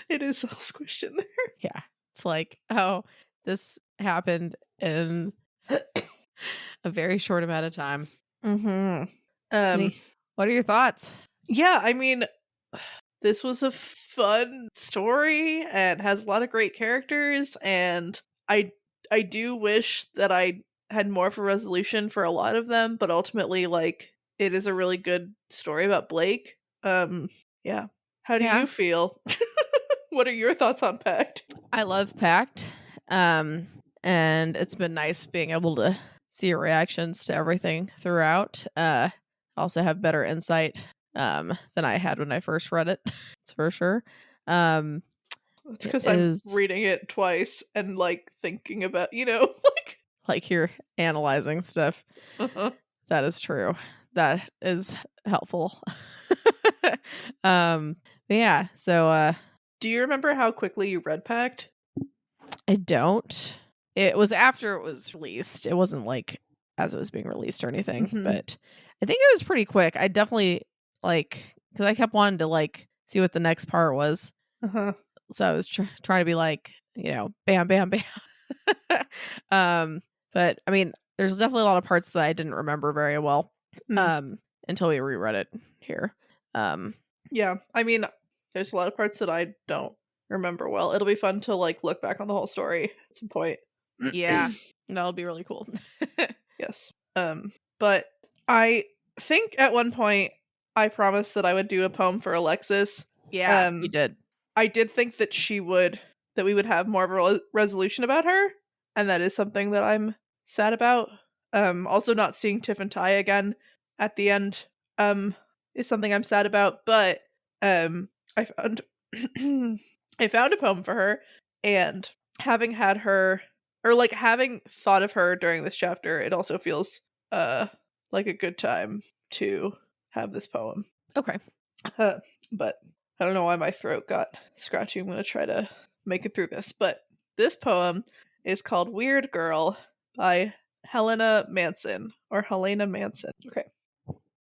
It is all squished in there. Yeah. It's like, oh, this happened in a very short amount of time. Mm-hmm. What are your thoughts? Yeah, I mean, this was a fun story and has a lot of great characters, and I do wish that I had more of a resolution for a lot of them, but ultimately, like, it is a really good story about Blake. Yeah. How do Yeah. you feel? What are your thoughts on Pact? I love Pact. And it's been nice being able to see your reactions to everything throughout. Also have better insight than I had when I first read it. It's for sure. It's It because I'm is reading it twice and like thinking about, like you're analyzing stuff. like That is true. That is helpful. But yeah, so Do you remember how quickly you read Pact? I don't. It was after it was released. It wasn't like as it was being released or anything, Mm-hmm. but I think it was pretty quick. I definitely like because I kept wanting to like see what the next part was. Uh-huh. So I was trying to be like, bam, bam, bam. But I mean, there's definitely a lot of parts that I didn't remember very well Mm. until we reread it here. Yeah, I mean, there's a lot of parts that I don't remember well. It'll be fun to like look back on the whole story at some point. Yeah, that'll be really cool. Yes. But I think at one point I promised that I would do a poem for Alexis. Yeah, you did. I did think that we would have more of a resolution about her, and that is something that I'm sad about. Also not seeing Tiff and Ty again at the end is something I'm sad about, but I found I found a poem for her, and having had her, or like having thought of her during this chapter, it also feels like a good time to have this poem. Okay. But I don't know why my throat got scratchy. I'm going to try to make it through this. But this poem is called Weird Girl by Helena Manson, or Helena Manson. Okay.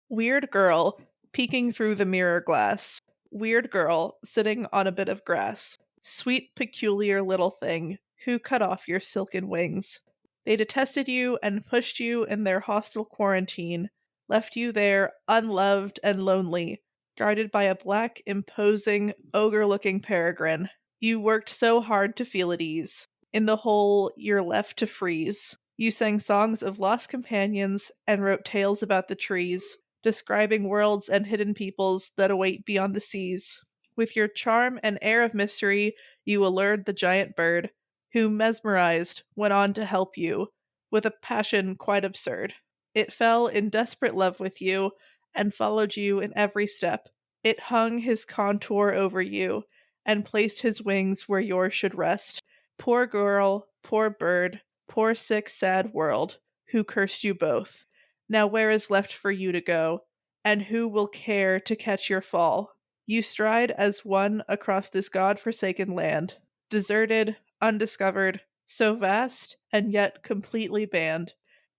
Weird girl peeking through the mirror glass. Weird girl sitting on a bit of grass. Sweet, peculiar little thing, who cut off your silken wings. They detested you and pushed you in their hostile quarantine, left you there unloved and lonely, guarded by a black, imposing, ogre looking peregrine. You worked so hard to feel at ease. In the hole, you're left to freeze. You sang songs of lost companions and wrote tales about the trees, describing worlds and hidden peoples that await beyond the seas. With your charm and air of mystery, you allured the giant bird, who, mesmerized, went on to help you, with a passion quite absurd. It fell in desperate love with you, and followed you in every step. It hung his contour over you, and placed his wings where yours should rest. Poor girl, poor bird, poor sick, sad world, who cursed you both. Now where is left for you to go? And who will care to catch your fall? You stride as one across this god-forsaken land, deserted, undiscovered, so vast and yet completely banned,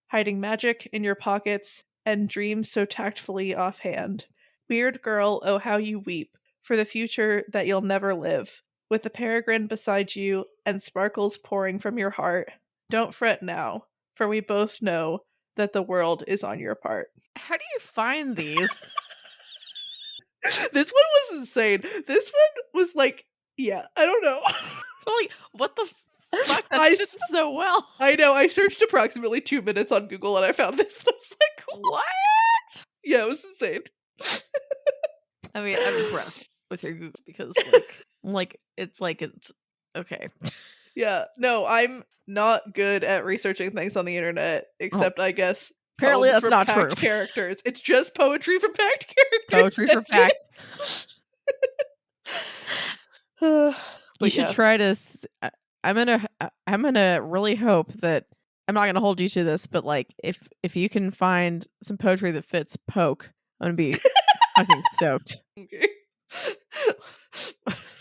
hiding magic in your pockets and dreams so tactfully offhand. Weird girl, oh how you weep for the future that you'll never live, with the peregrine beside you and sparkles pouring from your heart. Don't fret now, for we both know that the world is on your part. How do you find these? This one was insane. This one was like, yeah, I don't know. Like, what the fuck? I That did so well. I know. I searched approximately 2 minutes on Google and I found this. And I was like, What? yeah, it was insane. I mean, I'm impressed with your Googles because, it's okay. Yeah, no, I'm not good at researching things on the internet, except I guess Apparently, poems that's for not Pact true. characters. It's just poetry for Pact characters. Poetry for That's Pact. it. You But should yeah. try to. I'm gonna really hope that I'm not gonna hold you to this, but like if you can find some poetry that fits Poke, I'm gonna be fucking stoked. Okay.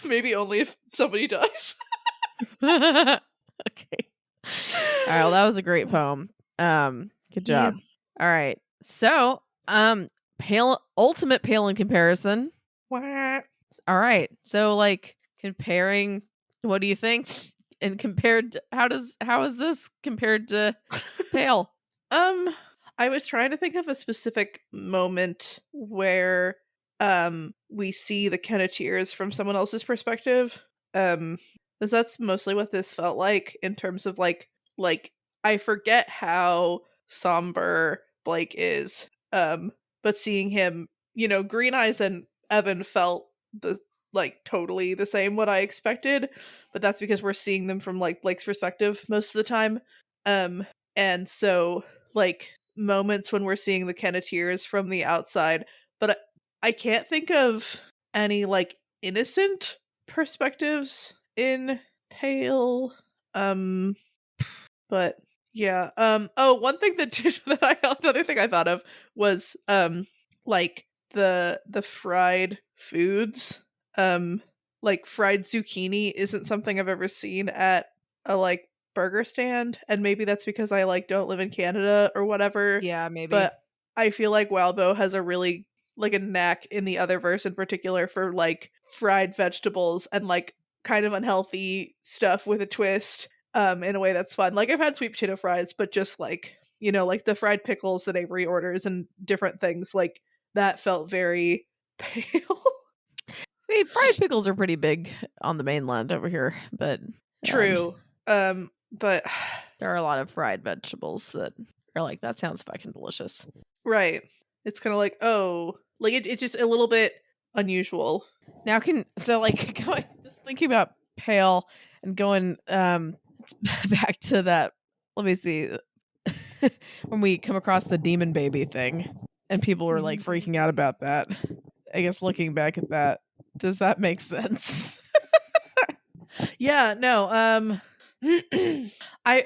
Maybe only if somebody dies. Okay. All right. Well, that was a great poem. Good job. All right. So, ultimate pale in comparison. Wah. All right. So, like comparing, what do you think? And compared to, how is this compared to pale? I was trying to think of a specific moment where we see the Kenneteers from someone else's perspective. Because that's mostly what this felt like in terms of like I forget how somber Blake is. But seeing him, Green Eyes and Evan felt the like totally the same what I expected, but that's because we're seeing them from like Blake's perspective most of the time. Um and so like moments when we're seeing the Kenneteers from the outside, but I can't think of any like innocent perspectives in Pale. Um but yeah. Oh, one thing that another thing I thought of was like the fried foods. Like fried zucchini isn't something I've ever seen at a like burger stand, and maybe that's because I like don't live in Canada or whatever. Yeah, maybe. But I feel like Walbo has a really like a knack in the other verse in particular for like fried vegetables and like kind of unhealthy stuff with a twist in a way that's fun. Like I've had sweet potato fries, but just like, like the fried pickles that Avery orders and different things, like that felt very pale. I mean, fried pickles are pretty big on the mainland over here, but True. But there are a lot of fried vegetables that are like, that sounds fucking delicious. right. It's kind of like, oh, like it's just a little bit unusual. Now like going just thinking about Pale and going back to that, let me see, when we come across the demon baby thing and people were like freaking out about that. I guess looking back at that, does that make sense? Yeah, no. I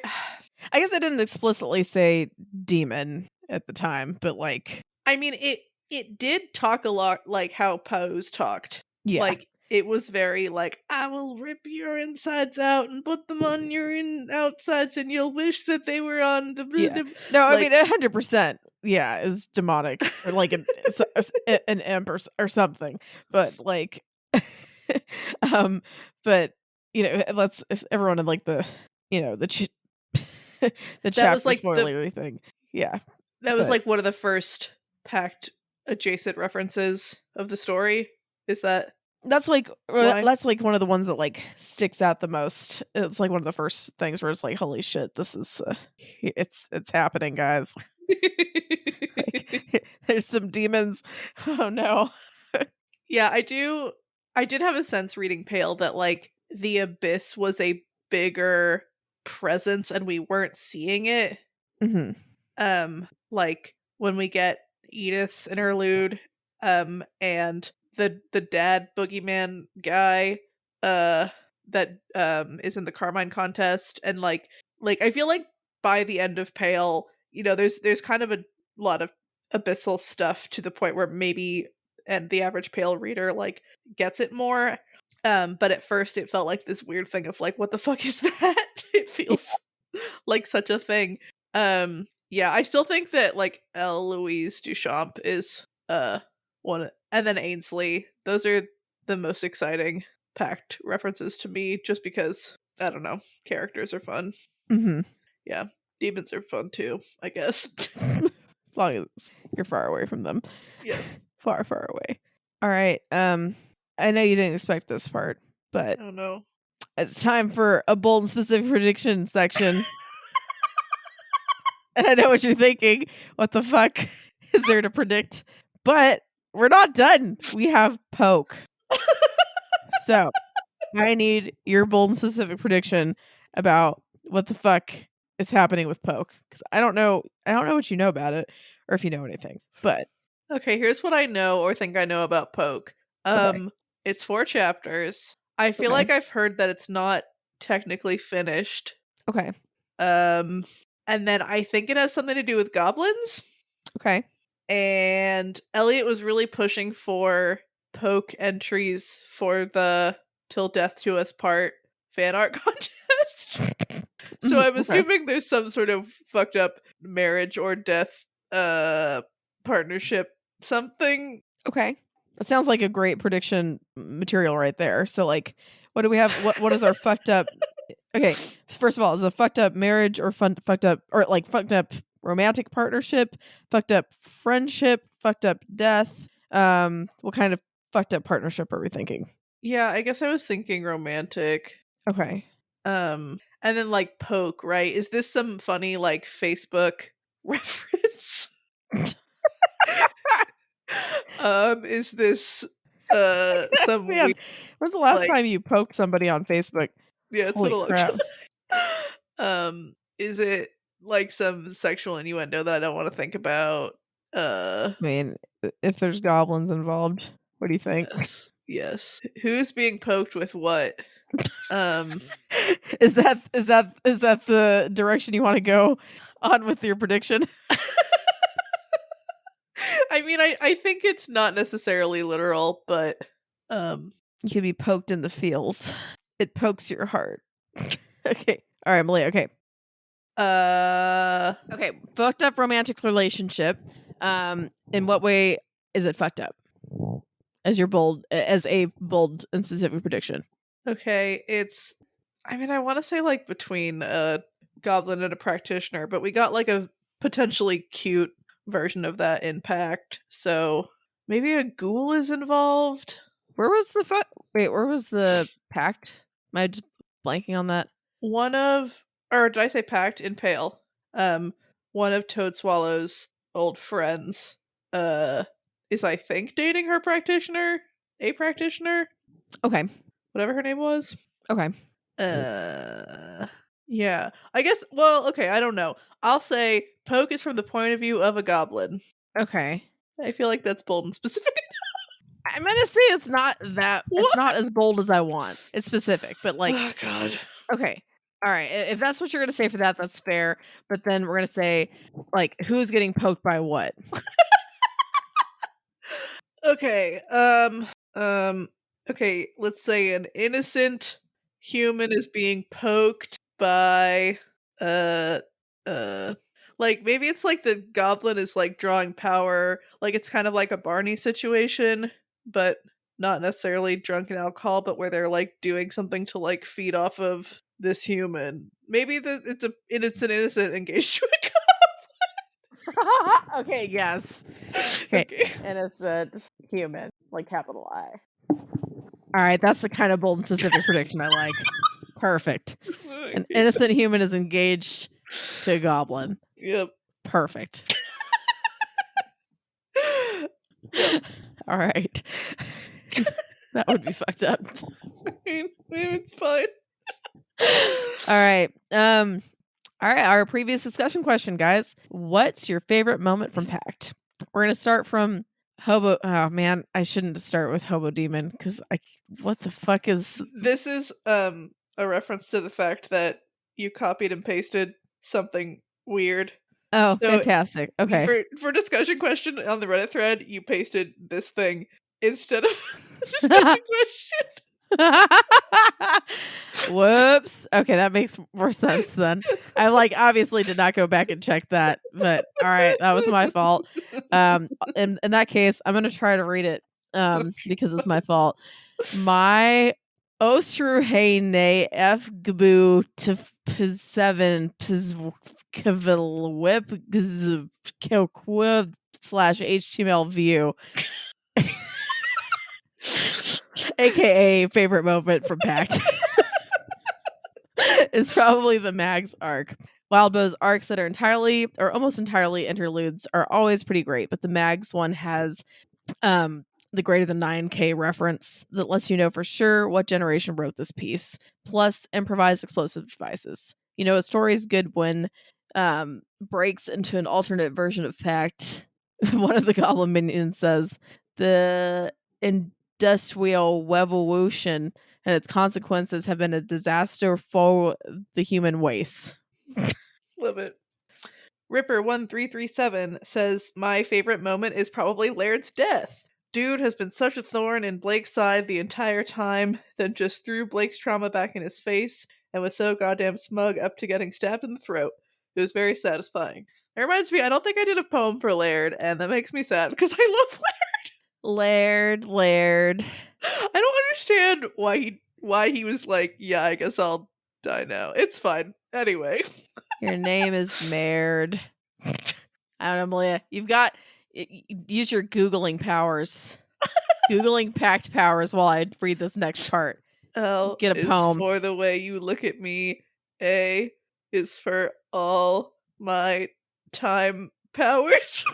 guess I didn't explicitly say demon at the time, but like I mean it did talk a lot like how Pose talked. yeah. Like it was very like, I will rip your insides out and put them on your outsides and you'll wish that they were on the Yeah. No, I like, mean 100%. Yeah, is demonic or like an imp or something. But like, but let's if everyone in like the the the that was chapter like spoilery thing. Yeah, that was but like one of the first Pact adjacent references of the story. Is that that's like why? that's like one of the ones that like sticks out the most. It's like one of the first things where it's like, holy shit, this is it's happening, guys. Like, there's some demons. Oh no. Yeah, I did have a sense reading Pale that like the abyss was a bigger presence and we weren't seeing it. Mhm. Like when we get Edith's interlude, and the dad boogeyman guy, that is in the Carmine contest, and like I feel like by the end of Pale, there's kind of a lot of abyssal stuff to the point where maybe and the average Pale reader like gets it more. But at first it felt like this weird thing of like, what the fuck is that? It Yeah. feels like such a thing. Yeah, I still think that like Eloise Duchamp is one, and then Ainsley. Those are the most exciting Pact references to me, just because I don't know, characters are fun. Mhm. Yeah, demons are fun too, I guess. As long as you're far away from them. Yes. Far, far away. All right. I know you didn't expect this part, but Oh no. it's time for a bold and specific prediction section. And I know what you're thinking. What the fuck is there to predict? But we're not done. We have Poke. So I need your bold and specific prediction about what the fuck is happening with Poke. Because I don't know what you know about it, or if you know anything. But Okay, here's what I know or think I know about Poke. okay. It's 4 chapters. I feel Okay. like I've heard that it's not technically finished. Okay. And then I think it has something to do with goblins. Okay. And Elliot was really pushing for Poke entries for the Till Death Do Us Part fan art contest. So I'm assuming there's some sort of fucked up marriage or death partnership something. Okay. That sounds like a great prediction material right there. So like what do we have? What is our fucked up? Okay. First of all, is it a fucked up marriage or fucked up or like fucked up romantic partnership, fucked up friendship, fucked up death. What kind of fucked up partnership are we thinking? Yeah, I guess I was thinking romantic. Okay. And then like poke, right? Is this some funny like Facebook reference? Is this some Man, weird when's the last like time you poked somebody on Facebook? yeah, it's been Holy a long crap. is it like some sexual innuendo that I don't want to think about? I mean, if there's goblins involved, what do you think? Yes. Yes. Who's being poked with what? Um Is that the direction you want to go on with your prediction? I mean I think it's not necessarily literal, but You could be poked in the feels. It pokes your heart. Okay. All right, Malia. Okay. Okay. Fucked up romantic relationship. In what way is it fucked up? As a bold and specific prediction. okay, it's I mean I want to say like between a goblin and a practitioner, but we got like a potentially cute version of that in Pact. So maybe a ghoul is involved. Where was the pact? Am I just blanking on that? One of or did I say Pact? Impale. One of Toad Swallow's old friends is I think dating her practitioner, a practitioner, Okay. whatever her name was. Okay. Yeah. I guess well, okay, I don't know. I'll say poke is from the point of view of a goblin. Okay. I feel like that's bold and specific. I'm gonna say it's not What? as bold as I want. It's specific, but like Oh god. okay. All right. If that's what you're gonna say for that, that's fair. But then we're gonna say like who's getting poked by what? Okay. Okay, let's say an innocent human is being poked by uh like maybe it's like the goblin is like drawing power, like it's kind of like a Barney situation, but not necessarily drunk in alcohol, but where they're like doing something to like feed off of this human. Maybe it's an innocent engaged to a Okay, yes. goblin. Okay. Okay. Innocent human, like capital I. All right, that's the kind of bold and specific prediction I like. Perfect. An innocent human is engaged to a goblin. Yep. Perfect. Yep. All right. That would be fucked up. Maybe it's fine. All right. All right, our previous discussion question, guys. What's your favorite moment from Pact? We're going to start from Hobo. Oh man, I shouldn't start with Hobo Demon cuz what the fuck is This is a reference to the fact that you copied and pasted something weird. Oh, So fantastic. Okay. for discussion question on the Reddit thread, you pasted this thing instead of discussion question. Whoops. Okay, that makes more sense then. I obviously did not go back and check that, but all right, that was my fault. In that case, I'm gonna try to read it because it's my fault. My Ostruhane F Gbu to P7 whip slash HTML view. AKA favorite moment from Pact. Is probably the Mags arc. Wildbow's arcs that are entirely or almost entirely interludes are always pretty great, but the Mags one has the greater than 9K reference that lets you know for sure what generation wrote this piece, plus improvised explosive devices. You know, a story is good when breaks into an alternate version of Pact. One of the goblin minions says, the industrial revolution and its consequences have been a disaster for the human race. Love it. Ripper1337 says, my favorite moment is probably Laird's death. Dude has been such a thorn in Blake's side the entire time, then just threw Blake's trauma back in his face and was so goddamn smug up to getting stabbed in the throat. It was very satisfying. It reminds me, I don't think I did a poem for Laird, and that makes me sad because I love Laird. Laird. I don't understand why he was like, yeah, I guess I'll die now. It's fine. Anyway. Your name is Maird. I don't know, Malia. You've got use your Googling powers. Googling Pact powers while I read this next part. L Get a is poem. for the way you look at me. A is for all my time powers.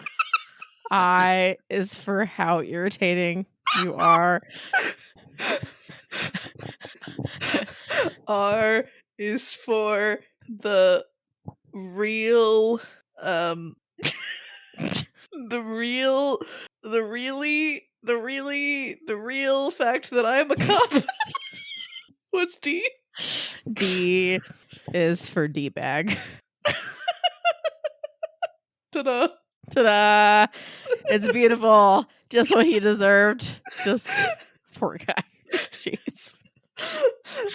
I is for how irritating you are. R is for the real the real the real fact that I'm a cop. What's D? D is for D-bag. Ta-da. Ta-da! It's beautiful. Just what he deserved. Just poor guy. Jeez.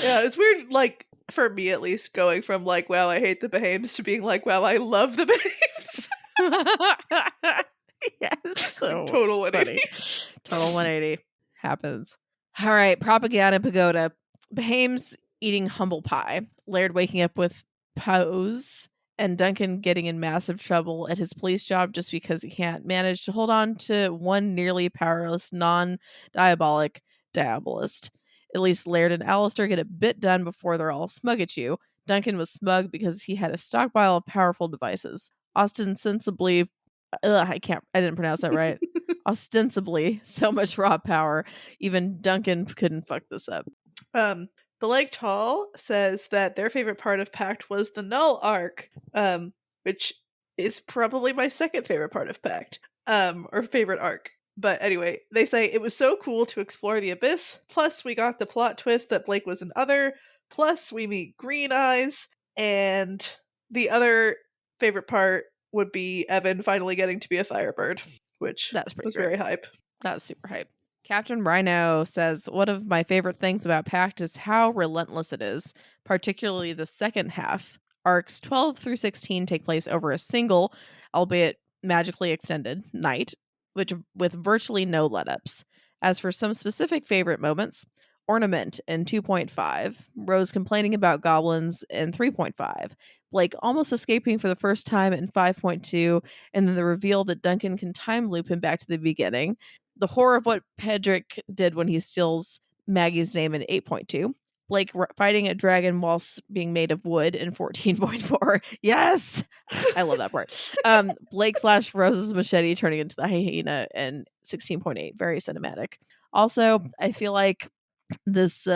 Yeah, it's weird, like, for me at least, going from like, wow, I hate the Behames to being like, wow, I love the Behames. Yeah, it's so Total 180. Total 180 happens. All right, propaganda pagoda. Behames eating humble pie. Laird waking up with pose, and Duncan getting in massive trouble at his police job just because he can't manage to hold on to one nearly powerless, non-diabolist. At least Laird and Alistair get a bit done before they're all smug at you. Duncan was smug because he had a stockpile of powerful devices. Ostensibly, I didn't pronounce that right. Ostensibly, so much raw power. Even Duncan couldn't fuck this up. Beleg Tall says that their favorite part of Pact was the Null arc, which is probably my second favorite part of Pact, or favorite arc. But anyway, they say it was so cool to explore the Abyss, plus we got the plot twist that Blake was an other, plus we meet Green Eyes, and the other favorite part would be Evan finally getting to be a Firebird, which That's pretty was great. very hype. That was super hype. Captain Rhino says, one of my favorite things about Pact is how relentless it is, particularly the second half. Arcs 12 through 16 take place over a single, albeit magically extended, night, which with virtually no let-ups. As for some specific favorite moments, Ornament in 2.5, Rose complaining about goblins in 3.5, Blake almost escaping for the first time in 5.2, and then the reveal that Duncan can time loop him back to the beginning, the horror of what Pedrick did when he steals Maggie's name in 8.2, Blake fighting a dragon whilst being made of wood in 14.4. Yes! I love that part. Blake / Rose's machete turning into the hyena in 16.8. Very cinematic. Also, I feel like this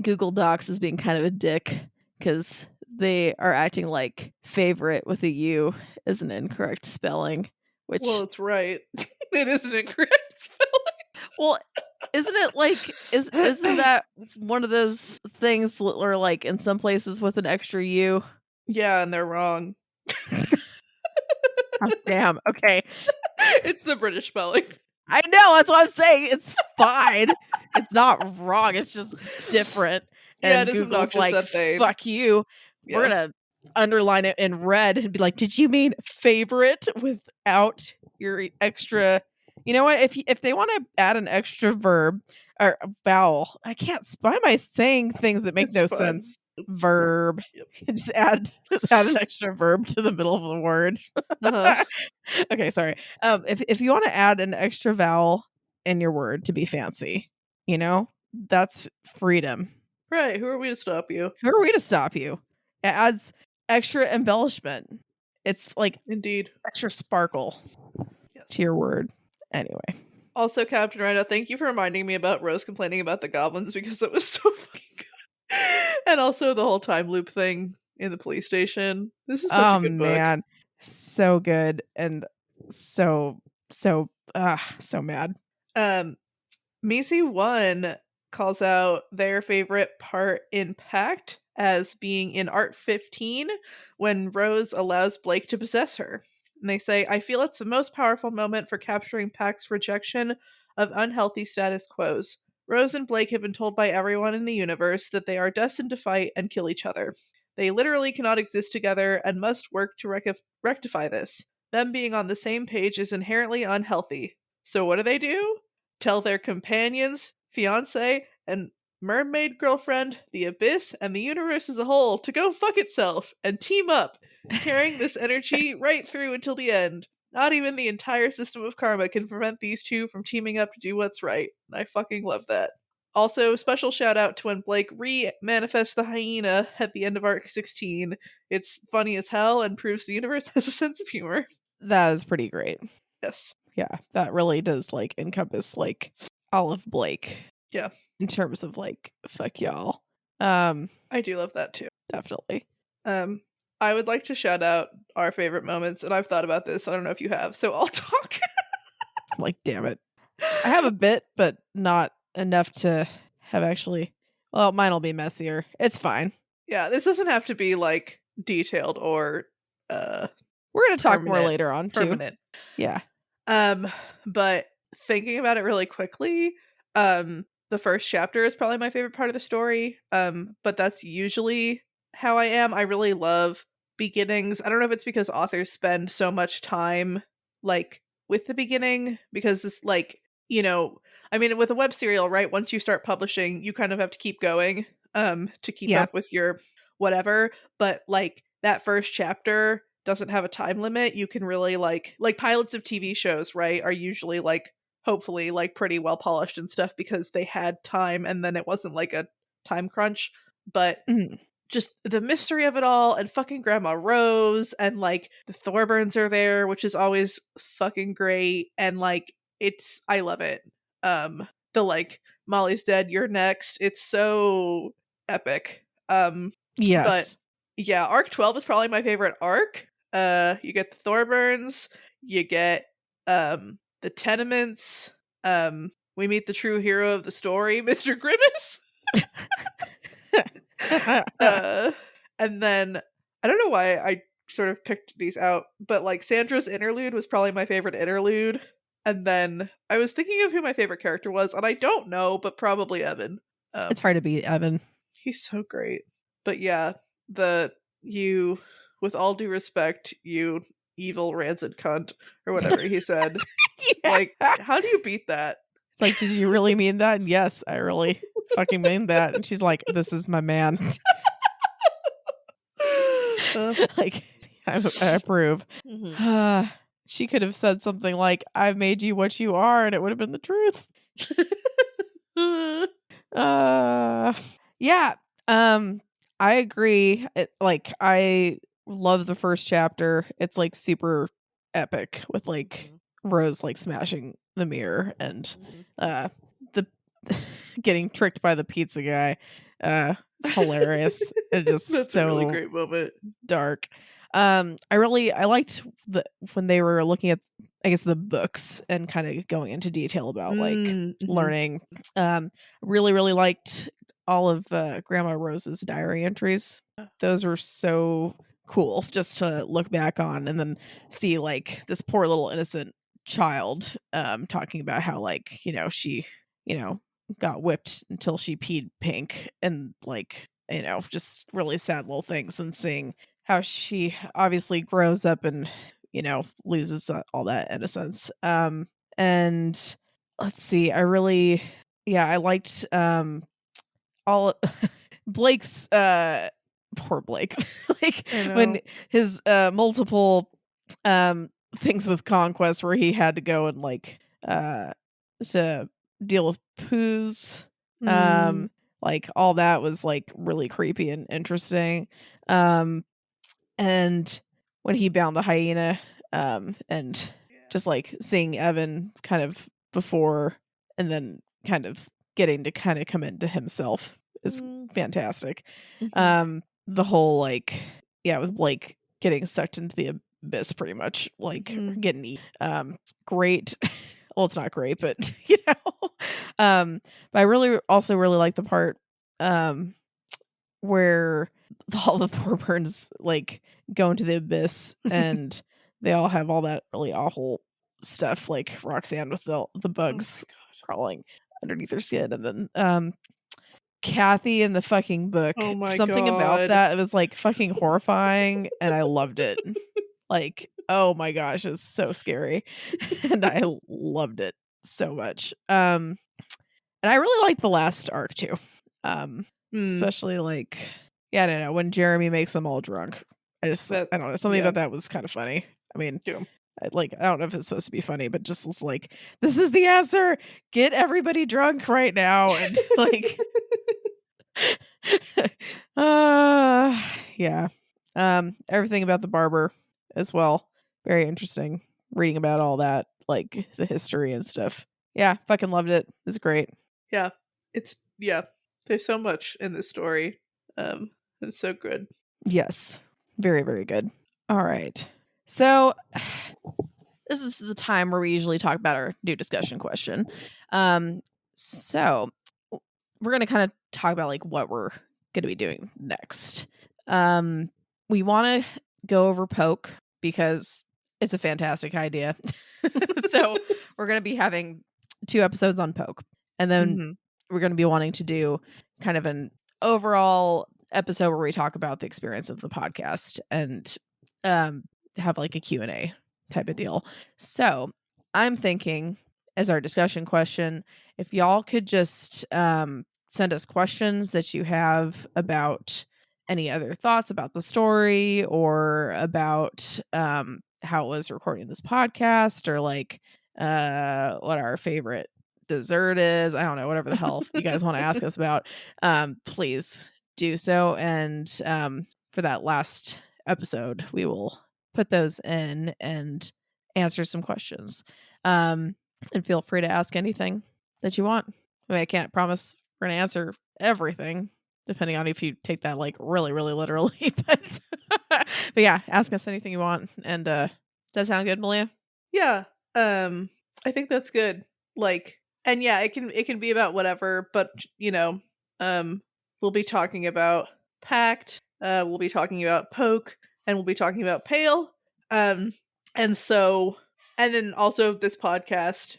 Google Docs is being kind of a dick because they are acting like favorite with a U is an incorrect spelling. Which, well, it's right. It is an incorrect spelling. Well, isn't it like isn't that one of those things where like in some places with an extra U? Yeah, and they're wrong. Oh, damn. Okay. It's the British spelling. I know, that's what I'm saying. It's fine. It's not wrong. It's just different. Yeah, And it is Google's obnoxious like, that they... fuck you. Yeah. We're gonna underline it in red and be like, did you mean favorite without your extra? You know what? If they want to add an extra verb or a vowel, I can't. Why am I saying things that make It's no fine. sense? It's Verb. Yep. Just add an extra verb to the middle of the word. Uh-huh. Okay, sorry. If you want to add an extra vowel in your word to be fancy, you know, that's freedom. Right, who are we to stop you? Who are we to stop you? It adds extra embellishment. It's like Indeed. extra sparkle Yes. to your word. Anyway. Also, Captain Rhino, thank you for reminding me about Rose complaining about the goblins because it was so fucking good. And also the whole time loop thing in the police station. This is such a good book. Man. So good and so mad. Misi1 calls out their favorite part in Pact as being in Art 15 when Rose allows Blake to possess her. And they say, I feel it's the most powerful moment for capturing Pact's rejection of unhealthy status quos. Rose and Blake have been told by everyone in the universe that they are destined to fight and kill each other. They literally cannot exist together and must work to rectify this. Them being on the same page is inherently unhealthy. So what do? Tell their companions, fiance, and mermaid girlfriend, the Abyss, and the universe as a whole to go fuck itself and team up carrying this energy right through until the end. Not even the entire system of karma can prevent these two from teaming up to do what's right. I fucking love that. Also, special shout out to when Blake re-manifests the hyena at the end of arc 16. It's funny as hell and proves the universe has a sense of humor. That is pretty great. Yes. Yeah, that really does like encompass like all of Blake. Yeah. In terms of like fuck y'all. I do love that too. Definitely. I would like to shout out our favorite moments, and I've thought about this. I don't know if you have, so I'll talk. I'm like, damn it. I have a bit, but not enough to have actually. Well, mine'll be messier. It's fine. Yeah, this doesn't have to be like detailed or we're gonna talk more later on too. Permanent. Yeah. But thinking about it really quickly, the first chapter is probably my favorite part of the story. But that's usually how I am. I really love beginnings. I don't know if it's because authors spend so much time like with the beginning, because it's like, you know, I mean, with a web serial, right? Once you start publishing, you kind of have to keep going to keep up with your whatever. But like that first chapter doesn't have a time limit. You can really like pilots of TV shows, right, are usually like hopefully like pretty well polished and stuff because they had time and then it wasn't like a time crunch. But just the mystery of it all, and fucking Grandma Rose, and like the Thorburns are there, which is always fucking great, and like I love it. The like Molly's dead, you're next. It's so epic. Yes. But yeah, arc 12 is probably my favorite arc. You get the Thorburns, you get the tenements, we meet the true hero of the story, Mr. Grimace. And then I don't know why I sort of picked these out, but like Sandra's interlude was probably my favorite interlude. And then I was thinking of who my favorite character was, and I don't know, but probably Evan. It's hard to beat Evan. He's so great. But yeah, you, with all due respect, you evil rancid cunt, or whatever he said. Yeah. Like, how do you beat that? It's like, did you really mean that? And yes, I really fucking mean that. And she's like, this is my man. Like, I approve. She could have said something like, I've made you what you are, and it would have been the truth. Yeah. I agree. I love the first chapter. It's like super epic with like Rose like smashing the mirror and the getting tricked by the pizza guy. It's hilarious. It just That's so a really great moment. Dark. I liked when they were looking at, I guess, the books and kind of going into detail about like learning. Really liked all of Grandma Rose's diary entries. Those were so cool just to look back on and then see like this poor little innocent child talking about how like, she, got whipped until she peed pink, and like, just really sad little things, and seeing how she obviously grows up and, loses all that innocence. And let's see, I liked all Blake's poor Blake. Like when his multiple things with Conquest where he had to go and like to deal with poos. Like all that was like really creepy and interesting. And when he bound the hyena, and just like seeing Evan kind of before and then kind of getting to kind of come into himself is fantastic. The whole like, with Blake getting sucked into the abyss pretty much, like getting eaten. Great. Well, it's not great, but but I really like the part where all the Thorburns like go into the abyss and they all have all that really awful stuff, like Roxanne with the bugs crawling underneath her skin, and then Kathy in the fucking book. Something about that, it was like fucking horrifying, and I loved it. Like, oh my gosh, it's so scary. And I loved it so much. And I really liked the last arc too. Especially like, I don't know, when Jeremy makes them all drunk. I That don't know, something about that was kind of funny. I mean, yeah. I don't know if it's supposed to be funny, but just was like, this is the answer. Get everybody drunk right now, and like, yeah. Everything about the barber as well. Very interesting reading about all that, like the history and stuff. Yeah, fucking loved it. It's great. Yeah. It's there's so much in this story. It's so good. Yes. Very, very good. All right. So this is the time where we usually talk about our new discussion question. So we're going to kind of talk about like what we're going to be doing next. We want to go over Poke because it's a fantastic idea. So we're going to be having 2 episodes on Poke, and then Mhm. we're going to be wanting to do kind of an overall episode where we talk about the experience of the podcast and have like a Q&A type of deal. So I'm thinking as our discussion question, if y'all could just send us questions that you have about any other thoughts about the story or about how it was recording this podcast, or like what our favorite dessert is. I don't know, whatever the hell you guys want to ask us about, please do so. And for that last episode, we will put those in and answer some questions. And feel free to ask anything that you want. I mean, I can't promise we're going to answer everything, depending on if you take that like really, really literally. But yeah, ask us anything you want. And does that sound good, Malia? Yeah. I think that's good. Like, and yeah, it can be about whatever, but we'll be talking about Pact, we'll be talking about Poke, and we'll be talking about Pale. Um and so and then also this podcast,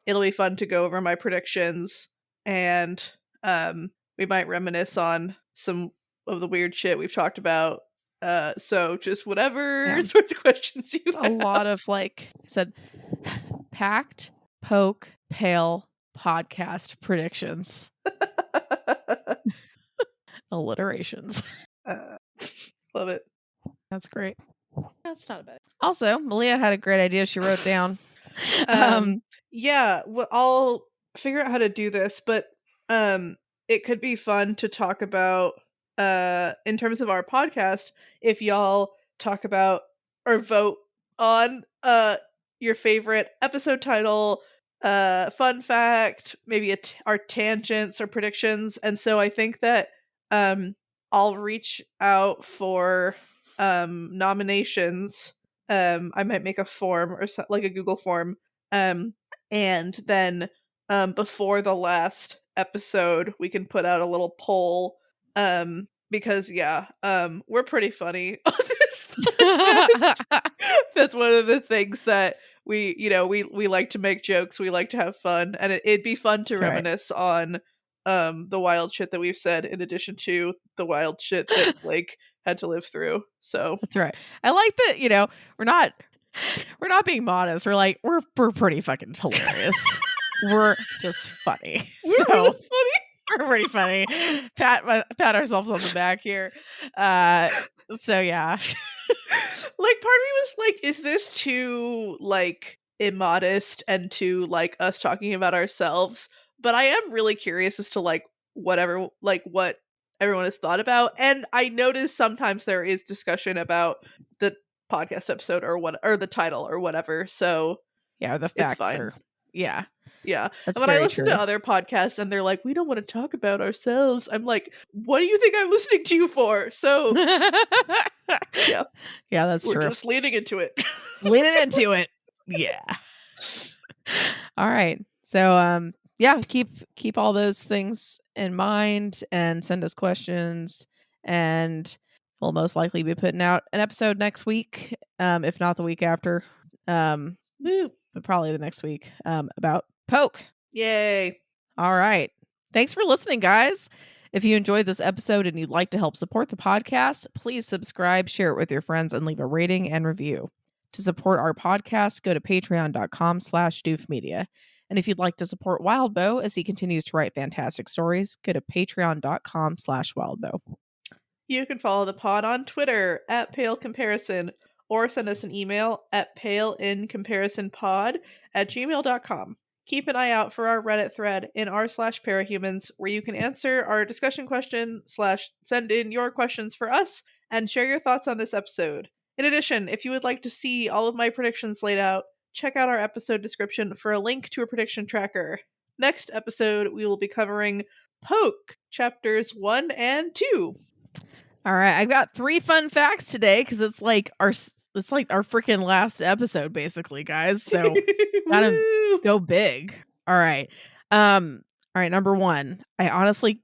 it'll be fun to go over my predictions, and we might reminisce on some of the weird shit we've talked about. So just whatever Yeah. sorts of questions you It's a have. lot of like I said, Pact, Poke, Pale, podcast predictions, alliterations. Uh, love it. That's great. That's not a bad. Also, Malia had a great idea she wrote down. Um, yeah, well, I'll figure out how to do this, but it could be fun to talk about in terms of our podcast, if y'all talk about or vote on your favorite episode title, fun fact, maybe our tangents or predictions. And so I think that um I'll reach out for nominations. I might make a form or like a Google form, and then before the last episode we can put out a little poll, because we're pretty funny on this podcast. That's one of the things that we like to make jokes, we like to have fun, and it'd be fun to That's right. reminisce on the wild shit that we've said, in addition to the wild shit that Blake had to live through. So That's right. I like that, we're not being modest. We're like, we're pretty fucking hilarious. We're just funny. we're So really funny. we're pretty funny. Pat ourselves on the back here. So yeah. Like, part of me was like, is this too like immodest and too like us talking about ourselves? But I am really curious as to like what everyone has thought about. And I notice sometimes there is discussion about the podcast episode or the title or whatever. So Yeah, the it's facts fine. are yeah. Yeah. That's And when I very listen true. to other podcasts and they're like, we don't want to talk about ourselves, I'm like, what do you think I'm listening to you for? So yeah. Yeah, that's We're true. just leaning into it. Leaning into it. Yeah. All right. So yeah, keep all those things in mind and send us questions, and we'll most likely be putting out an episode next week, if not the week after. Woo. But probably the next week, about Poke. Yay. All right. Thanks for listening, guys. If you enjoyed this episode and you'd like to help support the podcast, please subscribe, share it with your friends, and leave a rating and review. To support our podcast, go to patreon.com/doofmedia. And if you'd like to support Wildbow as he continues to write fantastic stories, go to patreon.com/wildbow. You can follow the pod on Twitter at Pale Comparison or send us an email at paleincomparisonpod@gmail.com. Keep an eye out for our Reddit thread in r/parahumans where you can answer our discussion question / send in your questions for us and share your thoughts on this episode. In addition, if you would like to see all of my predictions laid out, check out our episode description for a link to a prediction tracker. Next episode, we will be covering Poke, chapters 1 and 2. All right, I've got 3 fun facts today because it's like our freaking last episode, basically, guys. So gotta Woo! go big. All right. All right, number 1. I honestly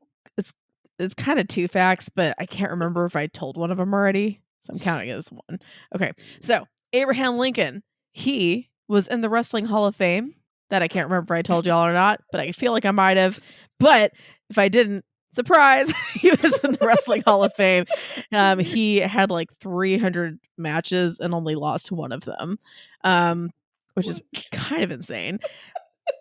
it's kind of 2 facts, but I can't remember if I told one of them already. So I'm counting it as 1. Okay. So Abraham Lincoln, he was in the Wrestling Hall of Fame. That I can't remember if I told y'all or not, but I feel like I might have. But if I didn't, surprise, he was in the Wrestling Hall of Fame. He had like 300 matches and only lost 1 of them, which is kind of insane.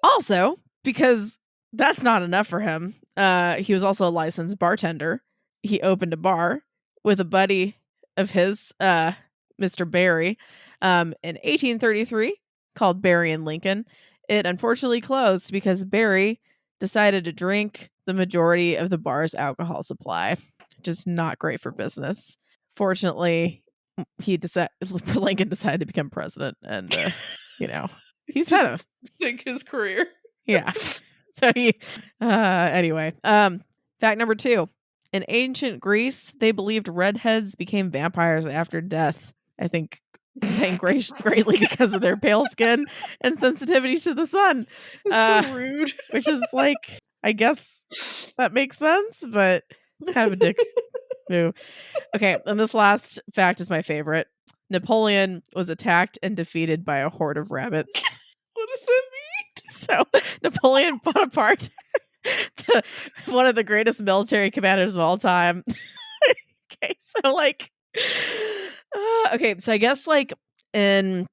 Also, because that's not enough for him, he was also a licensed bartender. He opened a bar with a buddy of his, Mr. Barry, in 1833 called Barry and Lincoln. It unfortunately closed because Barry decided to drink the majority of the bar's alcohol supply, which is not great for business. Fortunately, Lincoln decided to become president, and he's had a Think his career. yeah. So anyway, fact number 2. In ancient Greece, they believed redheads became vampires after death. I think saying greatly because of their pale skin and sensitivity to the sun. That's so rude. Which is like, I guess that makes sense, but it's kind of a dick move. Okay, and this last fact is my favorite. Napoleon was attacked and defeated by a horde of rabbits. What does that mean? So Napoleon Bonaparte, one of the greatest military commanders of all time. Okay, so like, okay, so I guess like in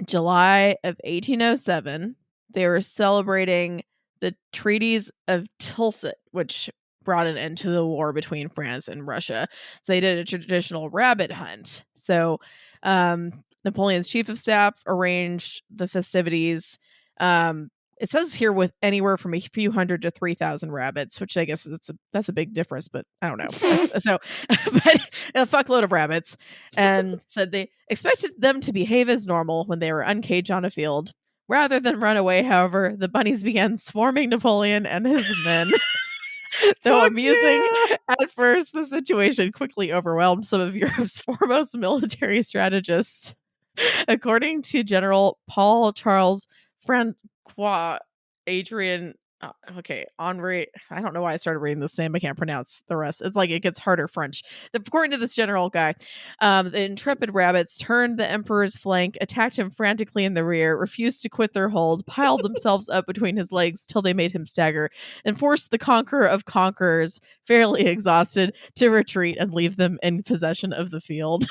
July of 1807, they were celebrating the treaties of Tilsit, which brought an end to the war between France and Russia. So they did a traditional rabbit hunt. So Napoleon's chief of staff arranged the festivities. It says here with anywhere from a few hundred to 3,000 rabbits, which I guess that's a big difference, but I don't know. So, but a fuckload of rabbits, and said they expected them to behave as normal when they were uncaged on a field. Rather than run away, however, the bunnies began swarming Napoleon and his men. Though amusing at first, the situation quickly overwhelmed some of Europe's foremost military strategists. According to General Paul Charles Francois Adrian, Henri, I don't know why I started reading this name. I can't pronounce the rest. It's like it gets harder French. According to this general guy, the intrepid rabbits turned the emperor's flank, attacked him frantically in the rear, refused to quit their hold, piled themselves up between his legs till they made him stagger, and forced the conqueror of conquerors, fairly exhausted, to retreat and leave them in possession of the field.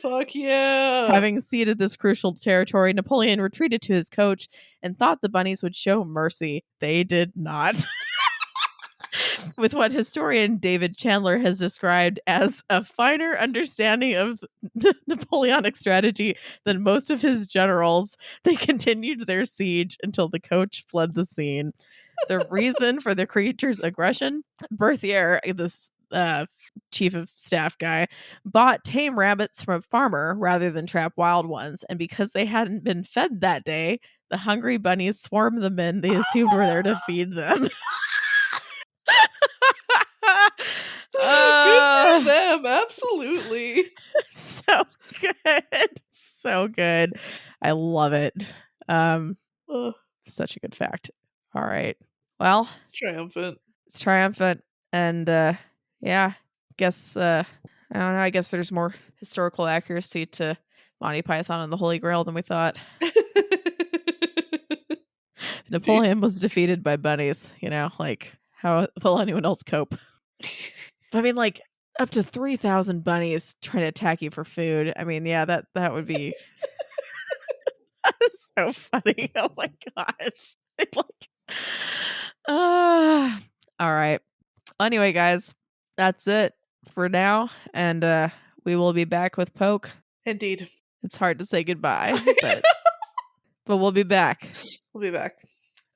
Fuck yeah. Having ceded this crucial territory, Napoleon retreated to his coach and thought the bunnies would show mercy. They did not. With what historian David Chandler has described as a finer understanding of Napoleonic strategy than most of his generals, they continued their siege until the coach fled the scene. The reason for the creature's aggression, Berthier, this chief of staff guy, bought tame rabbits from a farmer rather than trap wild ones, and because they hadn't been fed that day, the hungry bunnies swarmed the men they assumed were there to feed them. Good for them, absolutely. So good. So good. I love it. Such a good fact. All right. Well, Triumphant. it's triumphant. And yeah, guess I don't know, I guess there's more historical accuracy to Monty Python and the Holy Grail than we thought. Napoleon was defeated by bunnies, like how will anyone else cope? I mean, like up to 3,000 bunnies trying to attack you for food. I mean, yeah, that would be that's so funny. Oh my gosh. All right. Anyway, guys, that's it for now, and we will be back with Poke. Indeed. It's hard to say goodbye, but we'll be back. We'll be back.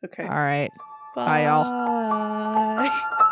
Okay. All right. Bye. Bye, y'all.